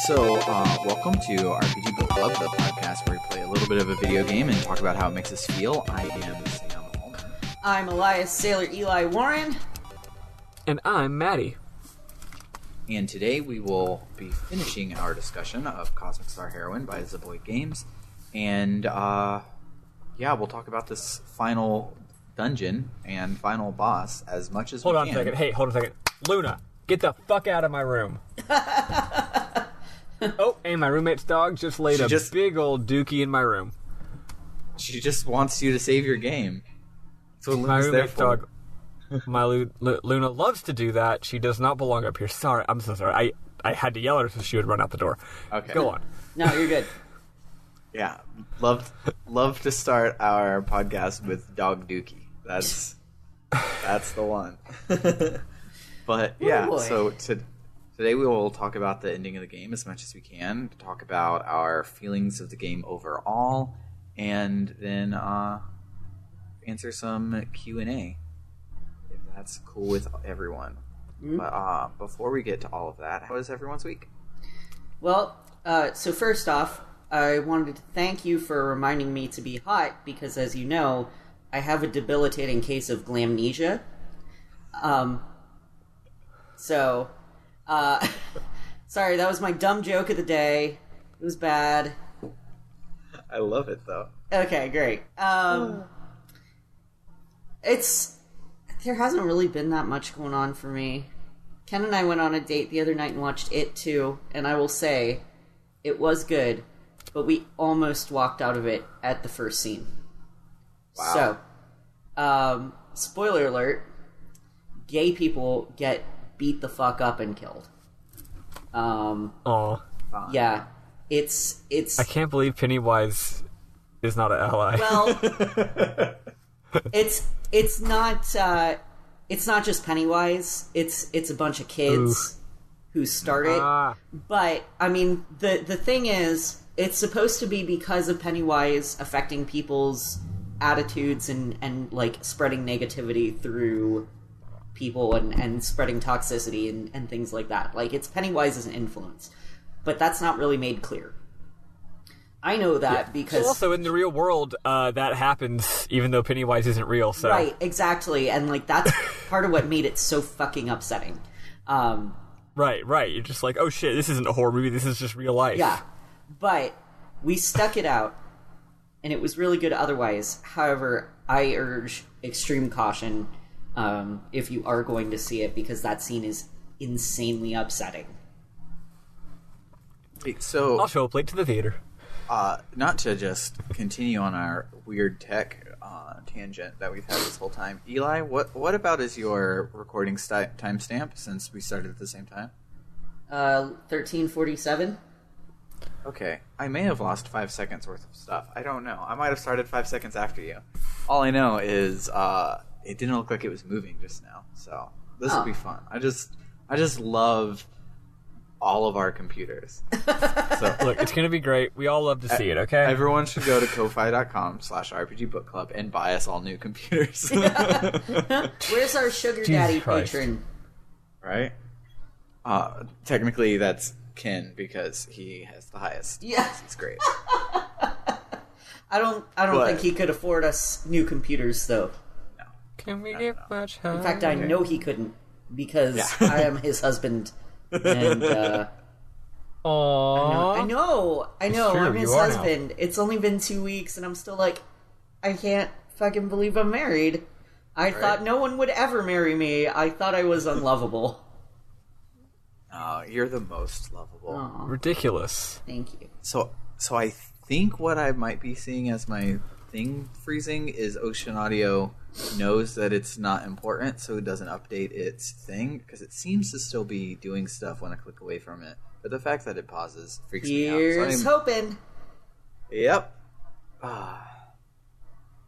Welcome to RPG Book Club, the podcast where we play a little bit of a video game and talk about how it makes us feel. I am Sam Holman. I'm Elias Sailor Eli Warren. And I'm Maddie. And today we will be finishing our discussion of Cosmic Star Heroine by Zeboyd Games. And, we'll talk about this final dungeon and final boss as much as we can. Hold on a second. Hey, hold on a second. Luna, get the fuck out of my room. Oh, and my roommate's dog just laid a big old dookie in my room. She just wants you to save your game. That's what My Luna's there roommate's for. dog, Luna loves to do that. She does not belong up here. Sorry, I'm so sorry. I had to yell at her so she would run out the door. Okay. Go on. No, you're good. Yeah, love to start our podcast with Dog Dookie. That's the one. But yeah, so today we will talk about the ending of the game as much as we can, talk about our feelings of the game overall, and then answer some Q&A, if that's cool with everyone. Mm-hmm. But before we get to all of that, how was everyone's week? Well, so first off, I wanted to thank you for reminding me to be hot, because as you know, I have a debilitating case of glamnesia. Sorry, that was my dumb joke of the day. It was bad. I love it, though. Okay, great. There hasn't really been that much going on for me. Ken and I went on a date the other night and watched It Too, and I will say, it was good, but we almost walked out of it at the first scene. Wow. So, spoiler alert, gay people get beat the fuck up and killed. Aw. Yeah, it's. I can't believe Pennywise is not an ally. Well, it's not just Pennywise. It's a bunch of kids who start it. But I mean, the thing is, it's supposed to be because of Pennywise affecting people's attitudes and like spreading negativity through people and spreading toxicity and things like that. Like, it's Pennywise's influence. But that's not really made clear. I know that because... Well, also, in the real world, that happens even though Pennywise isn't real, so... Right, exactly. And, like, that's part of what made it so fucking upsetting. Right. You're just like, oh shit, this isn't a horror movie, this is just real life. Yeah. But we stuck it out, and it was really good otherwise. However, I urge extreme caution if you are going to see it, because that scene is insanely upsetting. So I'll show up late to the theater. Not to just continue on our weird tech tangent that we've had this whole time. Eli, what about is your recording timestamp, since we started at the same time? 13:47. Okay, I may have lost 5 seconds worth of stuff. I don't know. I might have started 5 seconds after you. All I know is it didn't look like it was moving just now, so this will be fun. I just love all of our computers. So look, it's gonna be great. We all love to see it, okay? Everyone should go to ko-fi.com/rpgbookclub and buy us all new computers. Where's our sugar daddy patron? Right? Technically that's Ken, because he has the highest. Yeah. It's great. I don't think he could afford us new computers, though. No. Can we get much higher? In fact, I know he couldn't, because I am his husband. And Aww. I know. True, I'm his you are husband. now. It's only been 2 weeks, and I'm still like, I can't fucking believe I'm married. I thought no one would ever marry me. I thought I was unlovable. You're the most lovable. Aww. Ridiculous. Thank you. So I think what I might be seeing as my thing freezing is Ocean Audio knows that it's not important, so it doesn't update its thing, because it seems to still be doing stuff when I click away from it. But the fact that it pauses freaks me out. Here's hoping. Yep.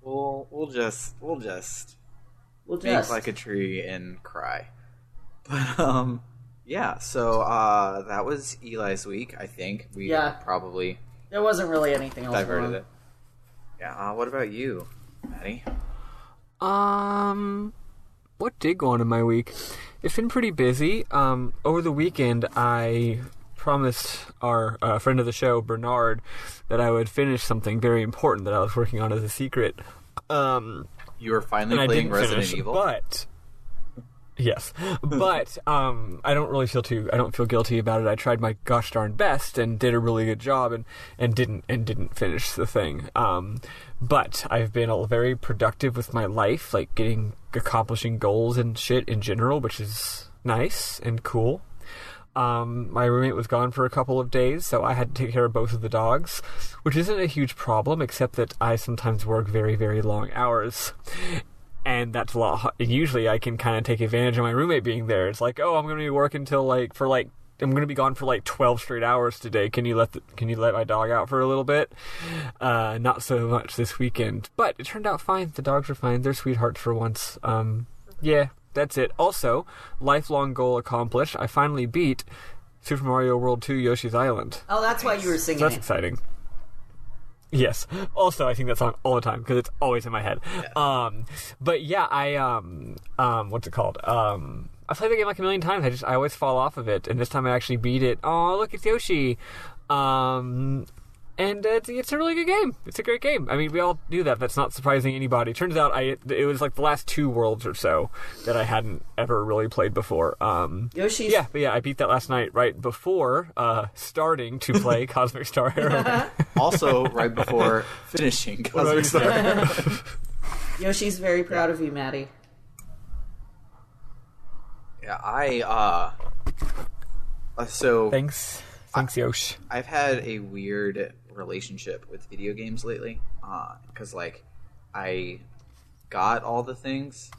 We'll just think like a tree and cry. But yeah. So that was Eli's week. I think we probably there wasn't really anything else diverted it. Yeah. What about you, Maddie? What did go on in my week? It's been pretty busy. Over the weekend, I promised our friend of the show, Bernard, that I would finish something very important that I was working on as a secret. You were finally playing Resident Evil? But... Yes, but I don't feel guilty about it. I tried my gosh darn best and did a really good job and didn't finish the thing. But I've been very productive with my life, like accomplishing goals and shit in general, which is nice and cool. My roommate was gone for a couple of days, so I had to take care of both of the dogs, which isn't a huge problem, except that I sometimes work very, very long hours. And that's a lot. Usually, I can kind of take advantage of my roommate being there. It's like, oh, I'm going to be working till I'm going to be gone for 12 straight hours today. Can you let my dog out for a little bit? Not so much this weekend, but it turned out fine. The dogs are fine. They're sweethearts for once. Yeah, that's it. Also, lifelong goal accomplished. I finally beat Super Mario World 2 Yoshi's Island. Oh, that's why you were singing. So that's exciting. Yes. Also, I sing that song all the time because it's always in my head. Yeah. But yeah, what's it called? I played the game like a million times. I always fall off of it, and this time I actually beat it. Oh, look, it's Yoshi. And it's a really good game. It's a great game. I mean, we all knew that. That's not surprising anybody. Turns out it was like the last 2 worlds or so that I hadn't ever really played before. Yoshi's... Yeah, but yeah, I beat that last night right before starting to play Cosmic Star Heroine. Also, right before finishing Cosmic Star Heroine. Yoshi's very proud of you, Maddie. Yeah, Thanks, Yosh. I've had a weird relationship with video games lately, because I got all the things,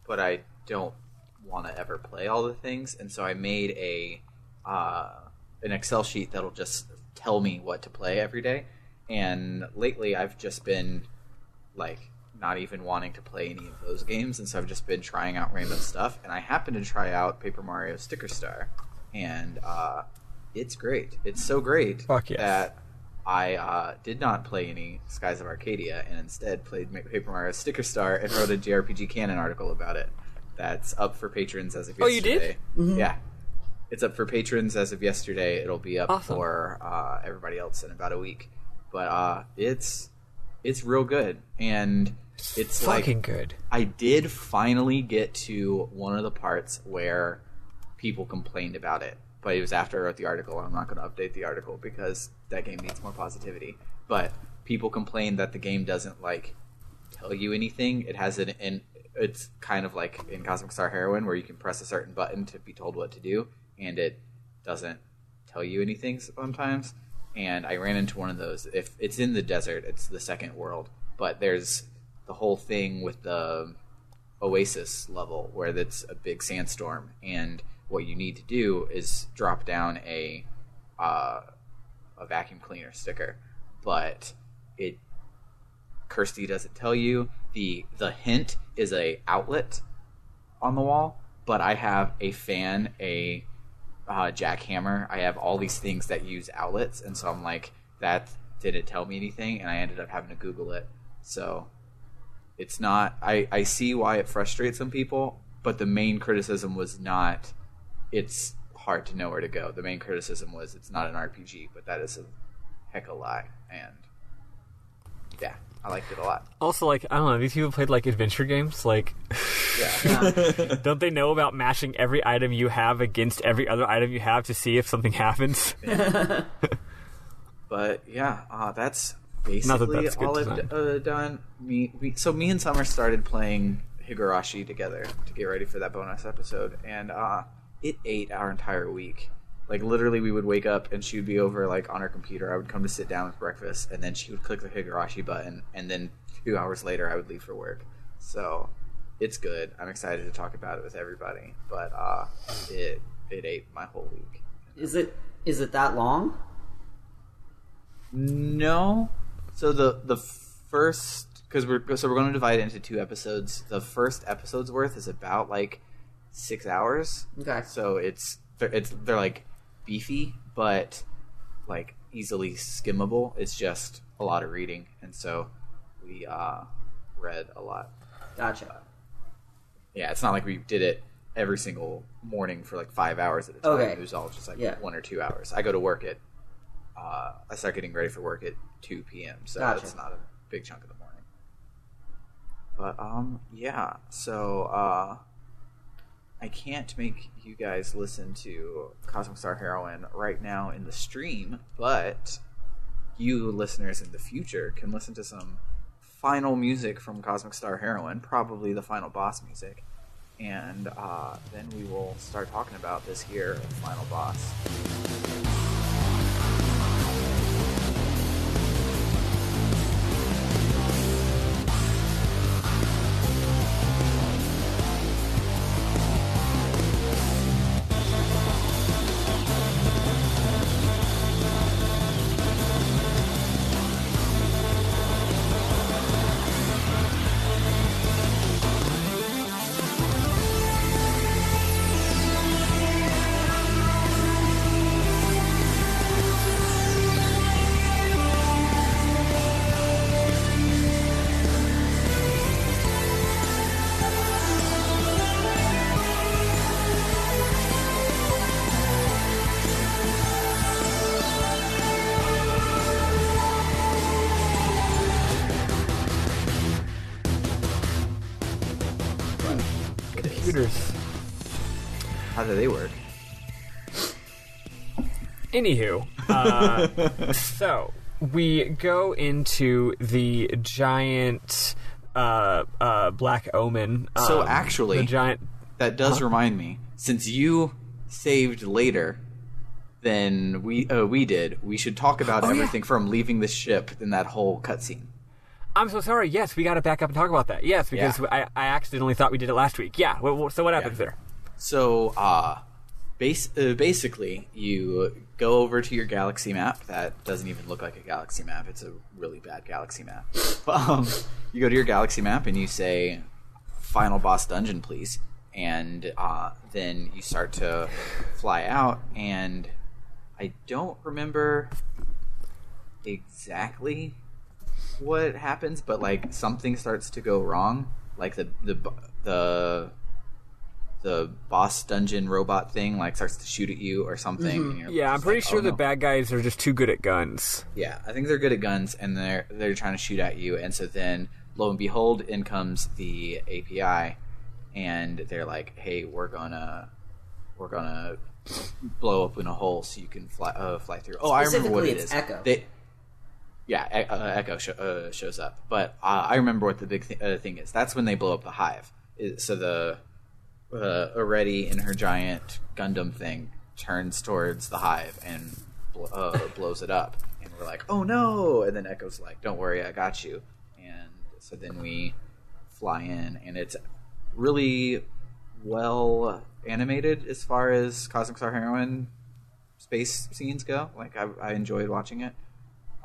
but I don't want to ever play all the things, and so I made an Excel sheet that'll just tell me what to play every day. And lately, I've just been not even wanting to play any of those games, and so I've just been trying out random stuff. And I happened to try out Paper Mario Sticker Star, and it's great. It's so great that I did not play any Skies of Arcadia and instead played Paper Mario Sticker Star and wrote a JRPG Canon article about it. That's up for patrons as of yesterday. Oh, you did? Mm-hmm. Yeah. It's up for patrons as of yesterday. It'll be up for everybody else in about a week. But it's real good. And it's fucking good. I did finally get to one of the parts where people complained about it. But it was after I wrote the article, and I'm not going to update the article because that game needs more positivity. But people complained that the game doesn't tell you anything. It has it's kind of like in Cosmic Star Heroine, where you can press a certain button to be told what to do, and it doesn't tell you anything sometimes. And I ran into one of those. If it's in the desert, it's the second world, but there's the whole thing with the Oasis level where it's a big sandstorm, and what you need to do is drop down a vacuum cleaner sticker, but Kirsty doesn't tell you. The hint is a outlet on the wall, but I have a fan, a jackhammer. I have all these things that use outlets, and so I'm like, that didn't tell me anything, and I ended up having to Google it. So it's not. I see why it frustrates some people, but the main criticism was not it's hard to know where to go. The main criticism was it's not an RPG, but that is a heck of a lie. And yeah, I liked it a lot. Also, I don't know, these people played adventure games. Yeah. Don't they know about mashing every item you have against every other item you have to see if something happens? Yeah. But yeah, that's basically all I've done. Me and Summer started playing Higurashi together to get ready for that bonus episode, and it ate our entire week. Literally, we would wake up and she would be over on her computer. I would come to sit down with breakfast, and then she would click the Higurashi button, and then 2 hours later I would leave for work. So it's good. I'm excited to talk about it with everybody, but it ate my whole week. Is it that long? No. So the first, because we're going to divide it into 2 episodes. The first episode's worth is about 6 hours. Okay. So they're beefy, but easily skimmable. It's just a lot of reading, and so we read a lot. Gotcha. Yeah, it's not like we did it every single morning for like 5 hours at a time. Okay. It was all just like Yeah. 1 or 2 hours. I go to work at I start getting ready for work at 2 p.m. So Gotcha. it's not a big chunk of the morning. But yeah. So I can't make you guys listen to Cosmic Star Heroine right now in the stream, but you listeners in the future can listen to some final music from Cosmic Star Heroine, probably the final boss music, and then we will start talking about this here final boss. Computers. How do they work? Anywho, so we go into the giant Black Omen. So actually, the giant. That does remind me, since you saved later than we did, we should talk about everything from leaving the ship in that whole cutscene. I'm so sorry. Yes, we got to back up and talk about that. Yes, because I accidentally thought we did it last week. Yeah. So what happens there? So, basically, you go over to your galaxy map. That doesn't even look like a galaxy map. It's a really bad galaxy map. You go to your galaxy map and you say, "Final boss dungeon, please." And then you start to fly out. And I don't remember exactly what happens, but like something starts to go wrong. Like the boss dungeon robot thing like starts to shoot at you or something. Mm-hmm. And Yeah, I'm pretty sure the no. bad guys are just too good at guns. Yeah, I think they're good at guns, and they're trying to shoot at you. And so then, lo and behold, in comes the API, and they're like, "Hey, we're gonna blow up in a hole so you can fly through." Oh, I remember what it is. Echo. Echo shows up, but I remember what the big thing is. That's when they blow up the hive. So the Already in her giant Gundam thing turns towards the hive and blows it up, and we're like, "Oh no!" And then Echo's like, "Don't worry, I got you." And so then we fly in, and it's really well animated as far as Cosmic Star Heroine space scenes go. Like I enjoyed watching it.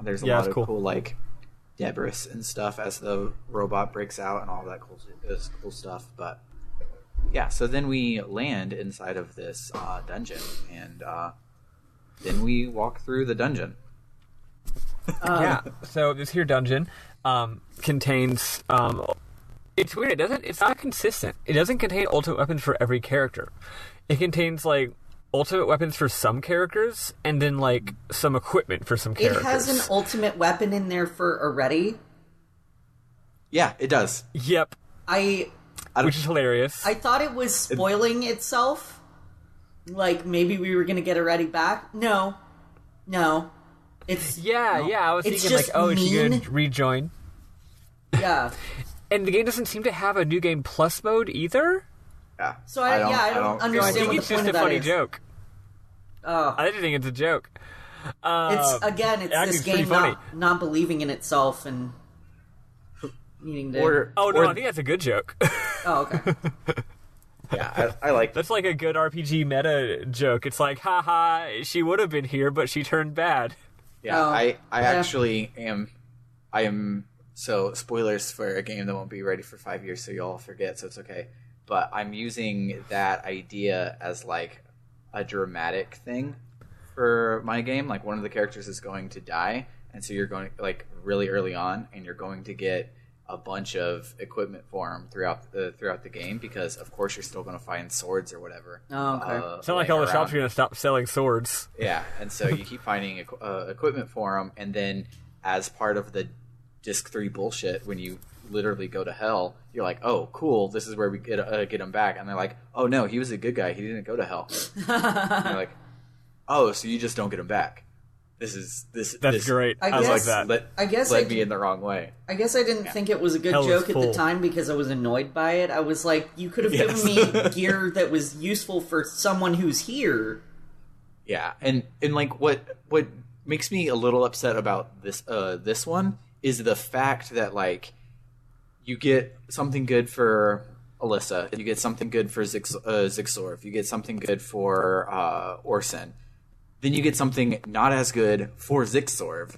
There's a lot of cool like debris and stuff as the robot breaks out and all that cool stuff. But yeah, so then we land inside of this dungeon, and then we walk through the dungeon. Yeah, so this here dungeon contains it's weird, it's not consistent. It doesn't contain ultimate weapons for every character. It contains like ultimate weapons for some characters and then like some equipment for some characters. It has an ultimate weapon in there for Already. Yeah, it does. Yep. Which is hilarious. I thought it was spoiling itself. Like maybe we were gonna get Already back. No. It's I was it's thinking like, just oh, is she gonna mean. rejoin? Yeah. And the game doesn't seem to have a new game plus mode either. Yeah. So I don't So I understand think what it's the point just a of that funny is. joke. Oh. I just think it's a joke. It's this pretty game funny. not believing in itself and needing to. I think that's a good joke. Oh, okay. Yeah, I like That's like a good RPG meta joke. It's like, haha, she would have been here, but she turned bad. Yeah, Oh, I yeah. actually am. I am. So spoilers for a game that won't be ready for 5 years, so you'll all forget. So it's okay. But I'm using that idea as like a dramatic thing for my game. Like one of the characters is going to die, and so you're going like really early on, and you're going to get a bunch of equipment for him throughout the game, because of course you're still going to find swords or whatever. Oh, okay. It's not like all the shops are going to stop selling swords. Yeah, and so you keep finding equipment for him, and then as part of the Disc 3 bullshit, when you literally go to hell, you're like, oh, cool, this is where we get him back. And they're like, oh, no, he was a good guy. He didn't go to hell. And you're like, oh, so you just don't get him back. That's great. I like that. I guess led me in the wrong way. I guess I didn't think it was a good Hell joke at the full. time because I was annoyed by it. I was like, you could have given me gear that was useful for someone who's here. Yeah, and like what makes me a little upset about this one is the fact that like you get something good for Alyssa, you get something good for Zixorv, you get something good for Orson. Then you get something not as good for Zixorv,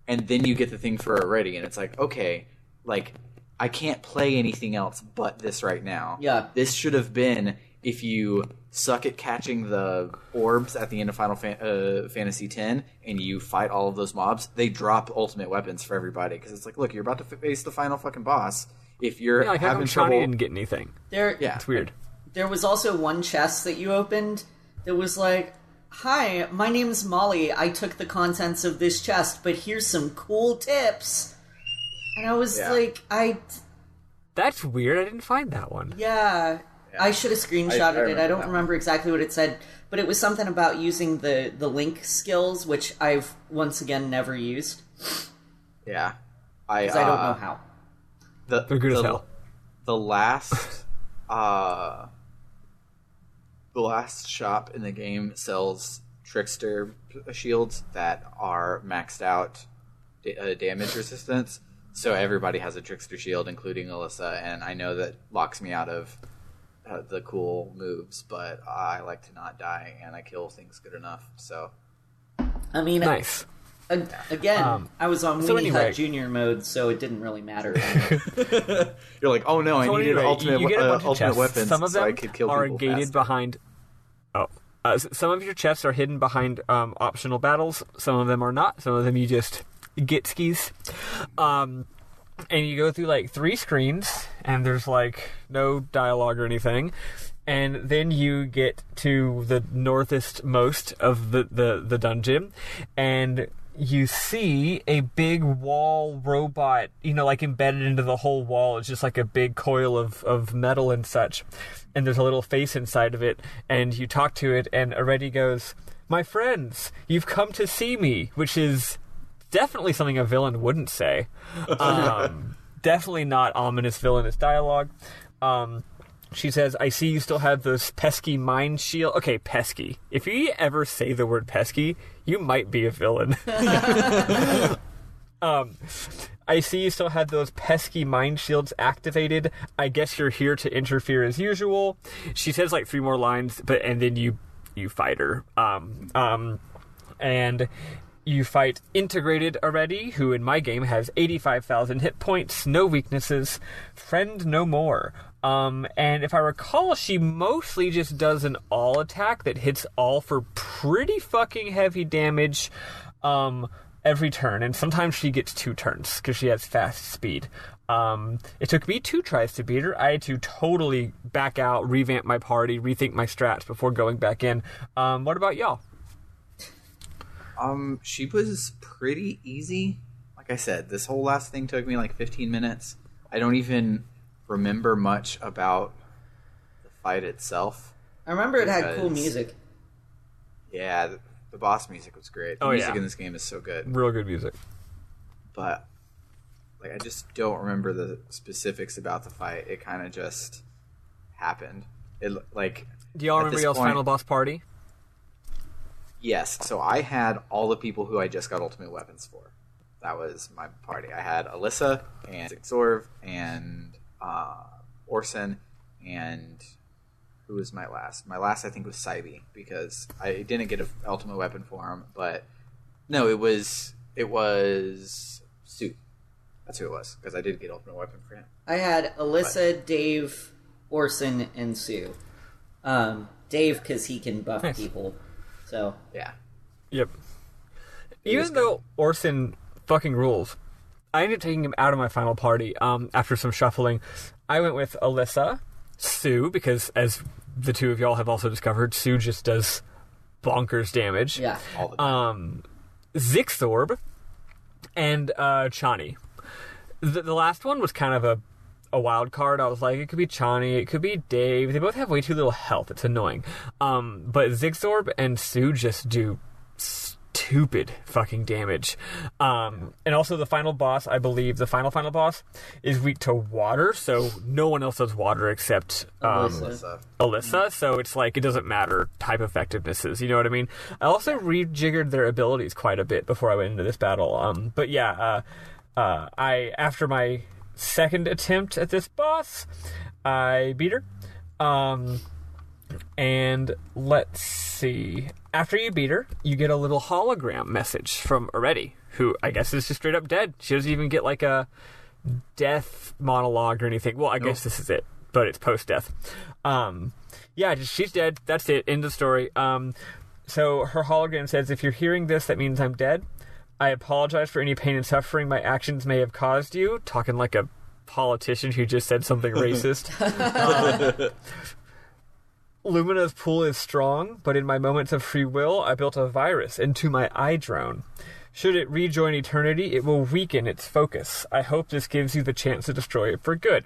and then you get the thing for Already, and it's like, okay, like, I can't play anything else but this right now. Yeah. This should have been, if you suck at catching the orbs at the end of Final Fantasy X, and you fight all of those mobs, they drop ultimate weapons for everybody, because it's like, look, you're about to face the final fucking boss. If you're Like, how come having Shawnee trouble... didn't get anything? Yeah. It's weird. There was also one chest that you opened that was like, hi, my name's Molly. I took the contents of this chest, but here's some cool tips. And I was like, That's weird. I didn't find that one. Yeah. I should have screenshotted it. I don't remember exactly what it said, but it was something about using the link skills, which I've, once again, never used. Yeah. Because I don't know how. They're good as hell. The last... the last shop in the game sells trickster shields that are maxed out damage resistance, so everybody has a trickster shield, including Alyssa, and I know that locks me out of the cool moves, but I like to not die, and I kill things good enough, so... I mean, nice. Again, I was on so Weenie anyway. Hut Junior mode, so it didn't really matter. You're like, oh no, I needed ultimate you get a bunch of ultimate chests. weapons Some of them so I could kill are people gated faster. behind... some of your chests are hidden behind optional battles. Some of them are not. Some of them you just get skis. And you go through like 3 screens, and there's like no dialogue or anything. And then you get to the northest most of the dungeon, and you see a big wall robot, like embedded into the whole wall. It's just like a big coil of metal and such. And there's a little face inside of it, and you talk to it, and Already goes, "My friends, you've come to see me," which is definitely something a villain wouldn't say. Definitely not ominous villainous dialogue. She says, "I see you still have those pesky mind shield." Okay, pesky. If you ever say the word pesky, you might be a villain. I see you still had those pesky mind shields activated. I guess you're here to interfere as usual. She says like 3 more lines, and then you fight her. And you fight Integrated Already, who in my game has 85,000 hit points, no weaknesses, friend no more. And if I recall, she mostly just does an all attack that hits all for pretty fucking heavy damage every turn. And sometimes she gets 2 turns because she has fast speed. It took me 2 tries to beat her. I had to totally back out, revamp my party, rethink my strats before going back in. What about y'all? She was pretty easy. Like I said, this whole last thing took me like 15 minutes. I don't even remember much about the fight itself. I remember it had cool music. Yeah, the boss music was great. The music in this game is so good. Real good music. But like, I just don't remember the specifics about the fight. It kind of just happened. It like. Do y'all remember y'all's final boss party? Yes. So I had all the people who I just got ultimate weapons for. That was my party. I had Alyssa and Zixorv and Orson, and who was my last? My last, I think, was Saibi, because I didn't get an ultimate weapon for him, but no, it was Sue. That's who it was, because I did get ultimate weapon for him. I had Alyssa, Dave, Orson, and Sue. Dave, because he can buff people. So yeah. Yep. Even though Orson fucking rules, I ended up taking him out of my final party after some shuffling. I went with Alyssa, Sue, because as the two of y'all have also discovered, Sue just does bonkers damage. Yeah. All the time. Zixorb, and Chani. The last one was kind of a wild card. I was like, it could be Chani, it could be Dave. They both have way too little health. It's annoying. But Zixorb and Sue just do stupid fucking damage. And also the final boss, I believe, the final boss is weak to water, so no one else does water except Alyssa. So it's like, it doesn't matter type effectivenesses, you know what I mean? I also rejiggered their abilities quite a bit before I went into this battle. But yeah, I after my second attempt at this boss, I beat her. And let's see. After you beat her, you get a little hologram message from Areti, who I guess is just straight up dead. She doesn't even get like a death monologue or anything. Well, I guess this is it, but it's post-death. She's dead. That's it. End of story. So her hologram says, if you're hearing this, that means I'm dead. I apologize for any pain and suffering my actions may have caused you. Talking like a politician who just said something racist. Lumina's pool is strong, but in my moments of free will, I built a virus into my eye drone. Should it rejoin eternity, it will weaken its focus. I hope this gives you the chance to destroy it for good.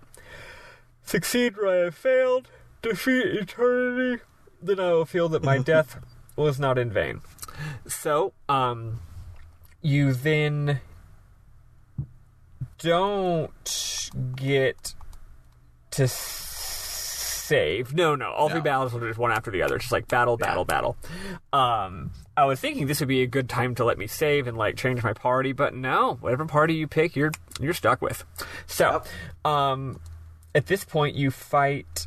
Succeed where I have failed, defeat eternity, then I will feel that my death was not in vain. So, you then don't get to save. No. All three battles are just one after the other. Just like battle. I was thinking this would be a good time to let me save and like change my party, but no. Whatever party you pick, you're stuck with. So, at this point, you fight.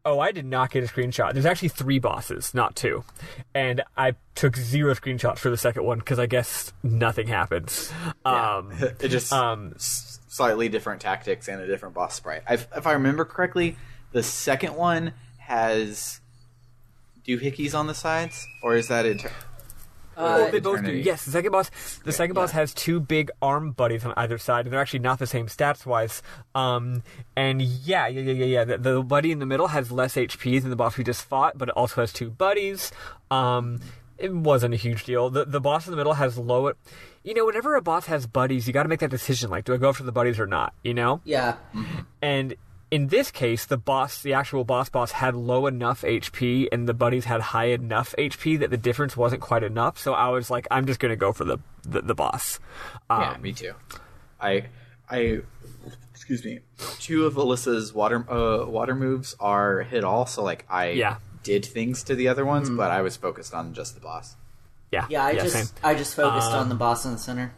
Oh, I did not get a screenshot. There's actually 3 bosses, not 2. And I took 0 screenshots for the second one because I guess nothing happens. It just slightly different tactics and a different boss sprite. If I remember correctly, the second one has doohickeys on the sides, or is that it? They both do. Yes, the second boss has 2 big arm buddies on either side, and they're actually not the same stats wise. The buddy in the middle has less HP than the boss we just fought, but it also has 2 buddies. It wasn't a huge deal. The boss in the middle has low. Whenever a boss has buddies, you got to make that decision. Like, do I go after the buddies or not? You know? Yeah. And in this case, the actual boss had low enough HP, and the buddies had high enough HP that the difference wasn't quite enough. So I was like, I'm just going to go for the boss. Yeah, me too. I excuse me. 2 of Alyssa's water moves are hit all. So like I did things to the other ones, but I was focused on just the boss. Yeah. I just focused on the boss in the center.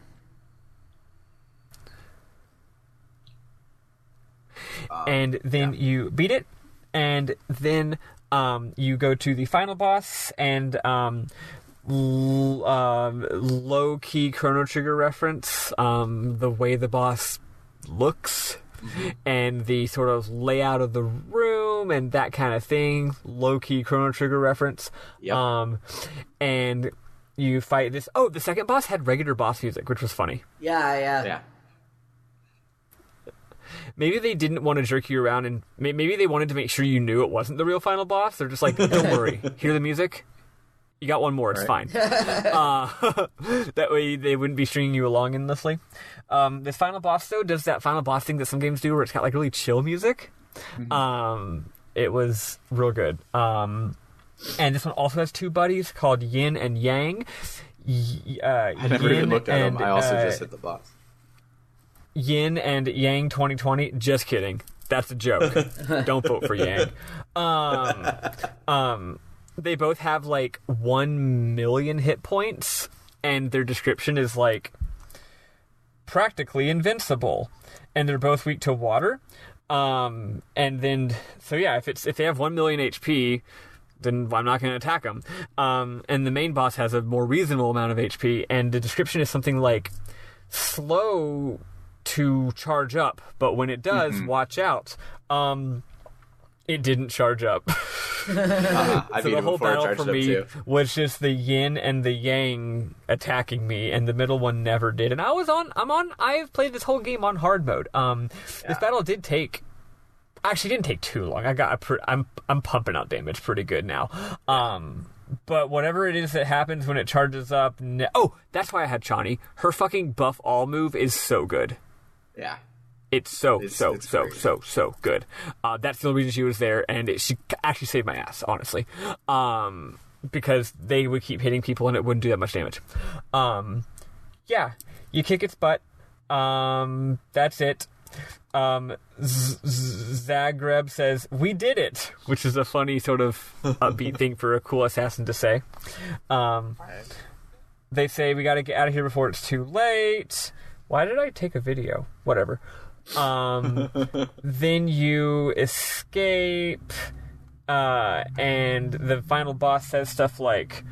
And then you beat it, and then you go to the final boss, and low-key Chrono Trigger reference, the way the boss looks, and the sort of layout of the room, and that kind of thing, low-key Chrono Trigger reference. Yep. And you fight this... Oh, the second boss had regular boss music, which was funny. Yeah. Maybe they didn't want to jerk you around, and maybe they wanted to make sure you knew it wasn't the real final boss. They're just like, don't worry. Hear the music? You got one more. It's fine. That way they wouldn't be stringing you along endlessly. This final boss, though, does that final boss thing that some games do where it's got like really chill music. It was real good. And this one also has 2 buddies called Yin and Yang. I never even looked at them. I also just hit the boss. Yin and Yang 2020. Just kidding. That's a joke. Don't vote for Yang. They both have like 1 million hit points, and their description is like practically invincible. And they're both weak to water. And then, so yeah, if they have 1 million HP, then I'm not going to attack them. And the main boss has a more reasonable amount of HP, and the description is something like slow to charge up, but when it does, watch out. it didn't charge up. I So beat the it whole before it battle charged for up me too. was just the yin and the yang attacking me, and the middle one never did. And I've played this whole game on hard mode. This battle did take. Actually, it didn't take too long. I'm pumping out damage pretty good now. But whatever it is that happens when it charges up... that's why I had Chani. Her fucking buff all move is so good. Yeah. It's so good. That's the only reason she was there, and she actually saved my ass, honestly. Because they would keep hitting people and it wouldn't do that much damage. Yeah, you kick its butt. That's it. Zagreb says, "We did it," which is a funny sort of upbeat thing for a cool assassin to say. They say, "We gotta get out of here before it's too late." Why did I take a video? Whatever. Then you escape, and the final boss says stuff like,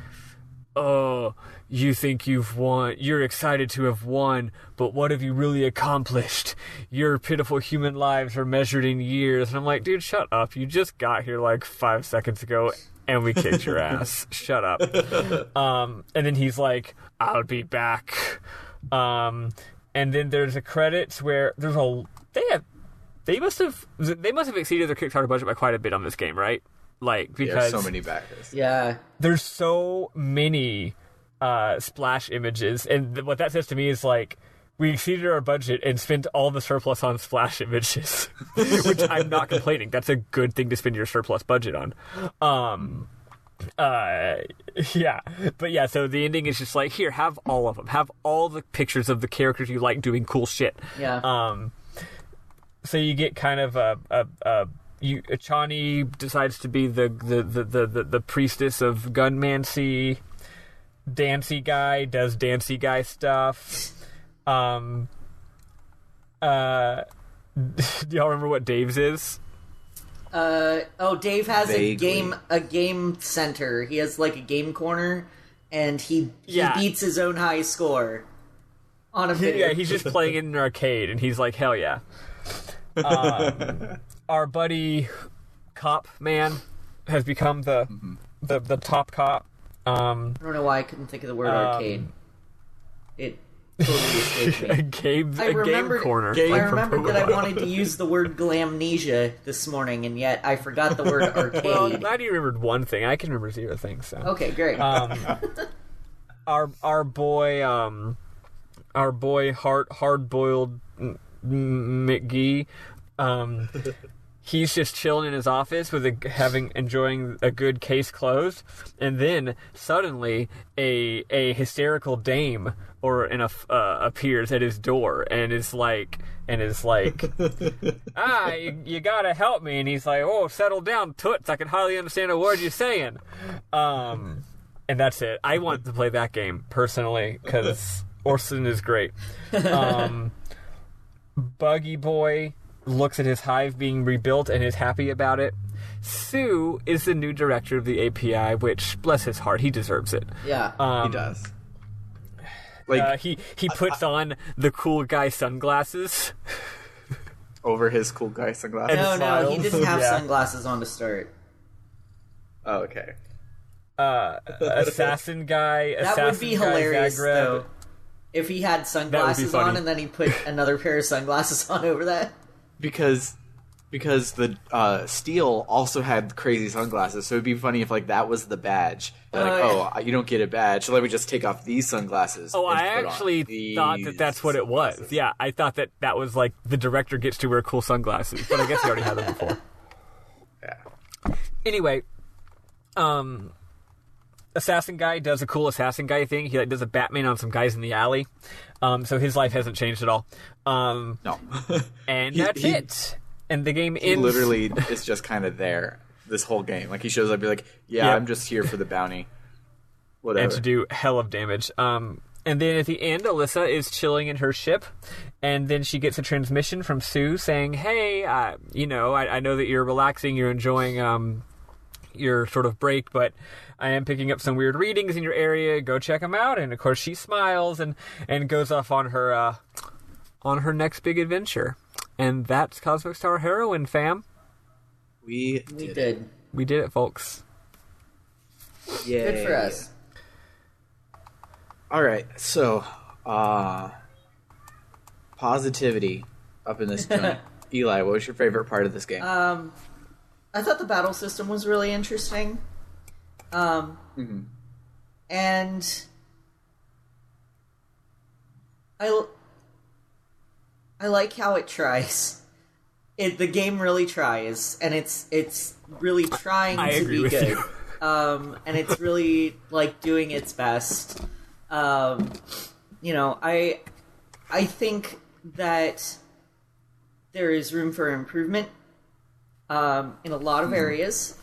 "Oh, you think you've won. You're excited to have won, but what have you really accomplished? Your pitiful human lives are measured in years." And I'm like, dude, shut up. You just got here like 5 seconds ago, and we kicked your ass. Shut up. And then he's like, "I'll be back." And then there's a credits where there's they must have exceeded their Kickstarter budget by quite a bit on this game, right? Like, because there's so many backers. Yeah. There's so many splash images, and what that says to me is like, we exceeded our budget and spent all the surplus on splash images, which I'm not complaining. That's a good thing to spend your surplus budget on. Yeah, but yeah, so the ending is just like, here, have all of them, have all the pictures of the characters you like doing cool shit. Yeah. So you get kind of Chani decides to be the priestess of gunmancy. Dancy guy does Dancy guy stuff. Do y'all remember what Dave's is? Dave has Vaguely. a game center. He has like a game corner, and he beats his own high score on a video. Yeah, he's just playing in an arcade, and he's like, hell yeah. Our buddy Cop Man has become the top cop. I don't know why I couldn't think of the word arcade. It totally escaped me. a game corner. I remembered that I wanted to use the word glamnesia this morning, and yet I forgot the word arcade. Well, I'm glad you remembered one thing. I can remember 0 things. So. Okay, great. Our boy hard boiled McGee. He's just chilling in his office with enjoying a good case closed, and then suddenly a hysterical dame appears at his door and is like, you gotta help me, and he's like, oh, settle down, toots, I can hardly understand a word you're saying, and that's it. I want to play that game personally because Orson is great. Buggy Boy looks at his hive being rebuilt and is happy about it. Sue is the new director of the API, which, bless his heart, he deserves it. Yeah, he does. Like he puts on the cool guy sunglasses over his cool guy sunglasses. No, he didn't have sunglasses on to start. Oh, okay. Assassin guy. That would be hilarious, Zagreb. though, if he had sunglasses on and then he put another pair of sunglasses on over that. Because the Steel also had crazy sunglasses, so it'd be funny if like that was the badge. You don't get a badge, so let me just take off these sunglasses. Oh, and I put on actually thought that's what it was. sunglasses. Yeah, I thought that was like the director gets to wear cool sunglasses, but I guess he already had them before. Yeah. Anyway, assassin guy does a cool assassin guy thing. He like does a Batman on some guys in the alley. So his life hasn't changed at all. No. And that's it. And the game He ends. literally is just kind of there this whole game. Like he shows up, be like, "Yeah, Yep. I'm just here for the bounty." Whatever. And to do hell of damage. And then at the end, Alyssa is chilling in her ship, and then she gets a transmission from Sue saying, "Hey, I know that you're relaxing, you're enjoying your sort of break, but I am picking up some weird readings in your area. Go check them out." And of course, she smiles and goes off on her next big adventure. And that's Cosmic Star Heroine, fam. We did. We did it, folks. Yay. Good for us. All right, so positivity up in this joint. Eli, what was your favorite part of this game? I thought the battle system was really interesting. And I like how it tries. The game really tries, and it's really trying to be good. And it's really like doing its best. You know, I think that there is room for improvement in a lot of areas,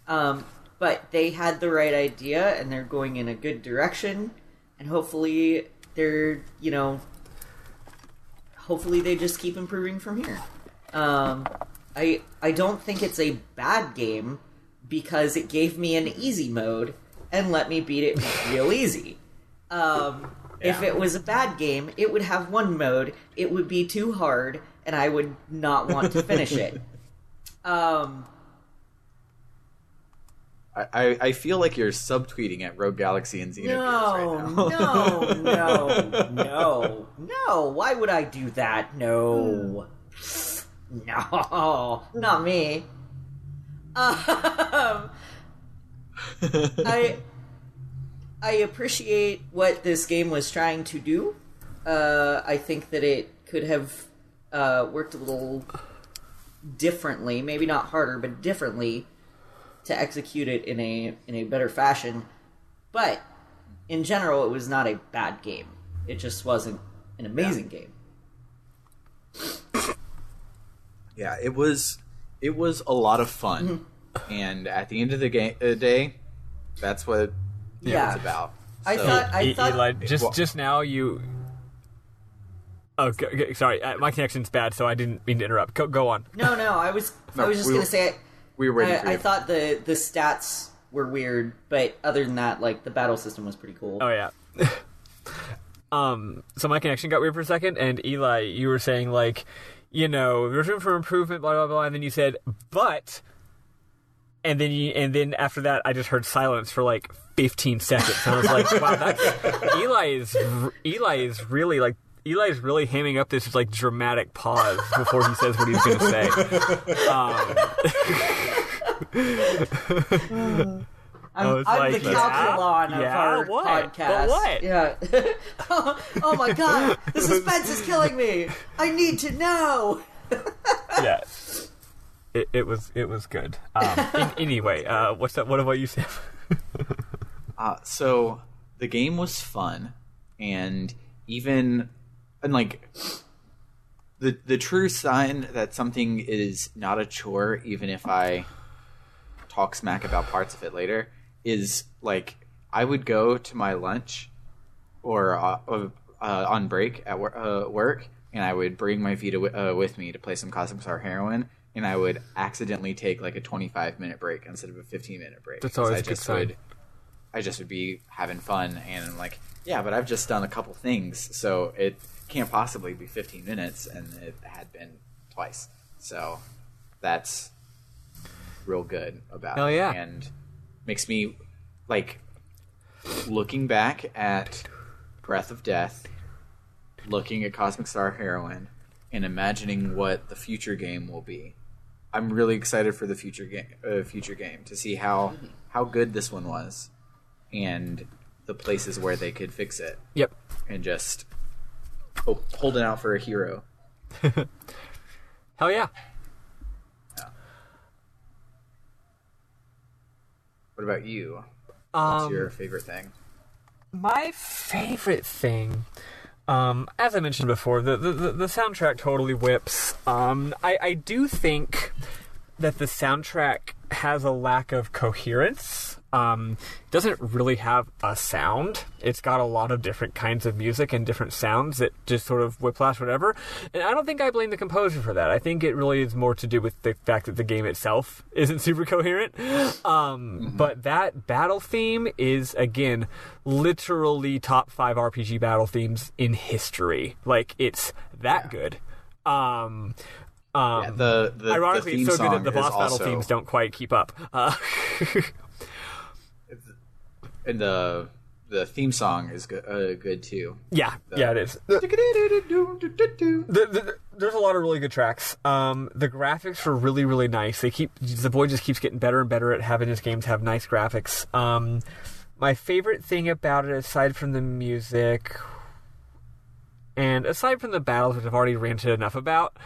but they had the right idea, and they're going in a good direction, and hopefully they're, you know, hopefully they just keep improving from here. I don't think it's a bad game because it gave me an easy mode and let me beat it real easy. If it was a bad game, it would have one mode, it would be too hard, and I would not want to finish it. I feel like you're subtweeting at Rogue Galaxy and Xenogears right now. No. Why would I do that? No, not me. I appreciate what this game was trying to do. I think that it could have worked a little differently, maybe not harder, but differently, to execute it in a better fashion. But in general, it was not a bad game. It just wasn't an amazing game. Yeah, it was a lot of fun, and at the end of the day, that's what it's about. I thought Eli, just now you. Oh, sorry, my connection's bad, so I didn't mean to interrupt. Go on. No, I was just gonna say. We were waiting for you. I thought the stats were weird, but other than that, like, the battle system was pretty cool. Oh yeah. So my connection got weird for a second, and Eli, you were saying, like, you know, there's room for improvement, blah blah blah, and then you said, but, and then after that, I just heard silence for like 15 seconds. And I was like, wow, that's Eli's really hamming up this like dramatic pause before he says what he's going to say. I'm the calculon of our podcast. But what? Yeah. Oh my god, the suspense is killing me. I need to know. Yeah. It was good. Anyway, what's that? What about you, Sam? So the game was fun, and like the true sign that something is not a chore, even if I talk smack about parts of it later, is like I would go to my lunch or on break at work, and I would bring my Vita with me to play some Cosmic Star Heroine, and I would accidentally take like a 25-minute break instead of a 15-minute break. That's always a good sign. I just would be having fun, and I'm like, yeah, but I've just done a couple things, so it can't possibly be 15 minutes, and it had been twice. So that's real good about it. Yeah. And makes me, like, looking back at Breath of Death, looking at Cosmic Star Heroine, and imagining what the future game will be. I'm really excited for the future game to see how good this one was, and the places where they could fix it. Yep. And just holding out for a hero. Hell yeah. What about you? What's your favorite thing? My favorite thing, as I mentioned before, the soundtrack totally whips. I do think that the soundtrack has a lack of coherence. Doesn't really have a sound. It's got a lot of different kinds of music and different sounds that just sort of whiplash whatever. And I don't think I blame the composer for that. I think it really is more to do with the fact that the game itself isn't super coherent. But that battle theme is, again, literally top 5 RPG battle themes in history. Like, it's that good. Ironically, the theme it's so good song that the boss battle also, themes don't quite keep up. And the theme song is good too. Yeah, it is. There's a lot of really good tracks. The graphics are really, really nice. The boy just keeps getting better and better at having his games have nice graphics. My favorite thing about it, aside from the music, and aside from the battles, which I've already ranted enough about,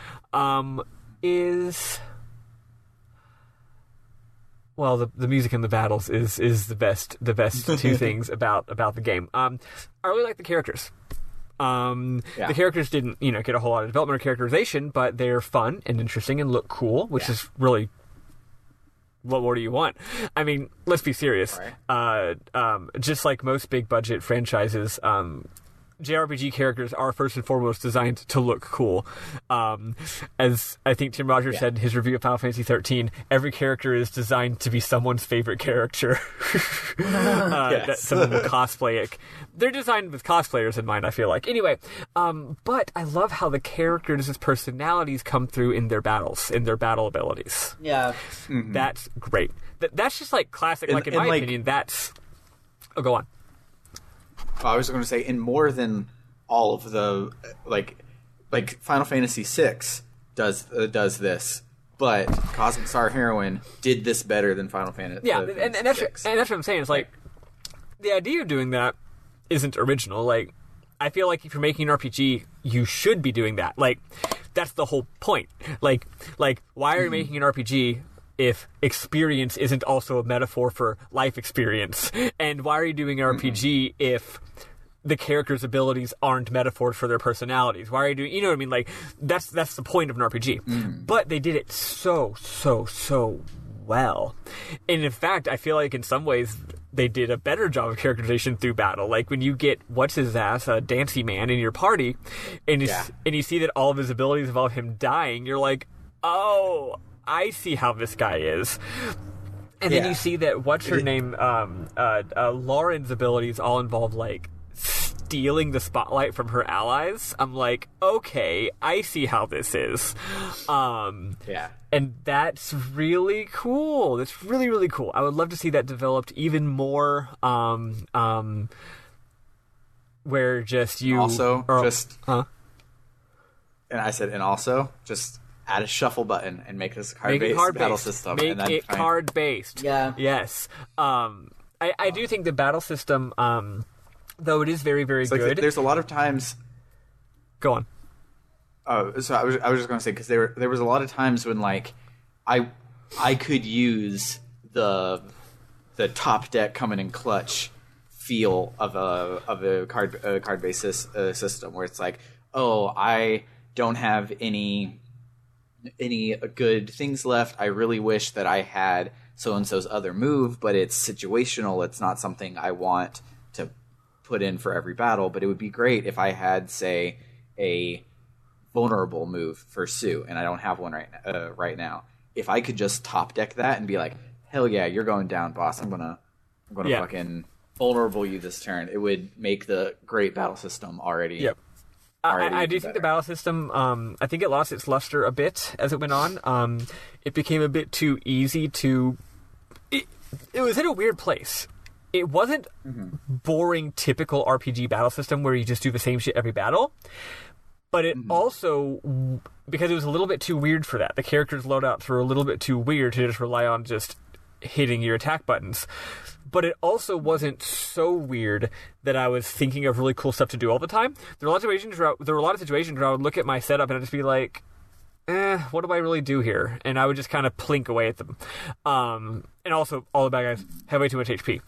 is... Well, the music and the battles is the best two things about the game. I really like the characters. The characters didn't get a whole lot of development or characterization, but they're fun and interesting and look cool, which is really, what more do you want? I mean, let's be serious. Right. Just like most big budget franchises, JRPG characters are first and foremost designed to look cool. As I think Tim Rogers said in his review of Final Fantasy XIII, every character is designed to be someone's favorite character. That someone will cosplay it. They're designed with cosplayers in mind, I feel like. Anyway, but I love how the characters' personalities come through in their battles, in their battle abilities. Yeah. Mm-hmm. That's great. That's just like classic, in my opinion, that's... Oh, go on. I was going to say, in more than all of the like Final Fantasy VI does this, but Cosmic Star Heroine did this better than Final Fantasy. Yeah, and that's what I'm saying. It's like the idea of doing that isn't original. Like, I feel like if you're making an RPG, you should be doing that. Like, that's the whole point. Like why are you making an RPG if experience isn't also a metaphor for life experience? And why are you doing an RPG if the characters' abilities aren't metaphors for their personalities? Why are you doing, you know what I mean? Like, that's the point of an RPG. But they did it so well. And in fact, I feel like in some ways they did a better job of characterization through battle. Like, when you get a Dancy Man in your party, and you see that all of his abilities involve him dying, you're like, oh, I see how this guy is. And then you see that, what's her name, Lauren's abilities all involve, like, stealing the spotlight from her allies. I'm like, okay, I see how this is. And that's really cool. That's really, really cool. I would love to see that developed even more, where just you... And I said, and also, just... add a shuffle button and make this a card-based battle system. Make it card-based. Yeah. Yes. I do think the battle system, though it is very, very good. There's a lot of times... Go on. So I was just going to say, because there was a lot of times when, like, I could use the top deck coming in clutch feel of a card-based system, where it's like, oh, I don't have any good things left. I really wish that I had so-and-so's other move, but it's situational. It's not something I want to put in for every battle, but it would be great if I had, say, a vulnerable move for Sue, and I don't have one right now. If I could just top deck that and be like, hell yeah, you're going down, boss. I'm gonna fucking vulnerable you this turn. It would make the great battle system already. Yep. I do think the battle system, I think it lost its luster a bit as it went on. It became a bit too easy to... It was in a weird place. It wasn't boring, typical RPG battle system where you just do the same shit every battle. But it also, because it was a little bit too weird for that. The characters' loadouts were a little bit too weird to just rely on just hitting your attack buttons. But it also wasn't so weird that I was thinking of really cool stuff to do all the time. There were a lot of situations where I would look at my setup and I'd just be like, what do I really do here? And I would just kind of plink away at them. And also, all the bad guys have way too much HP.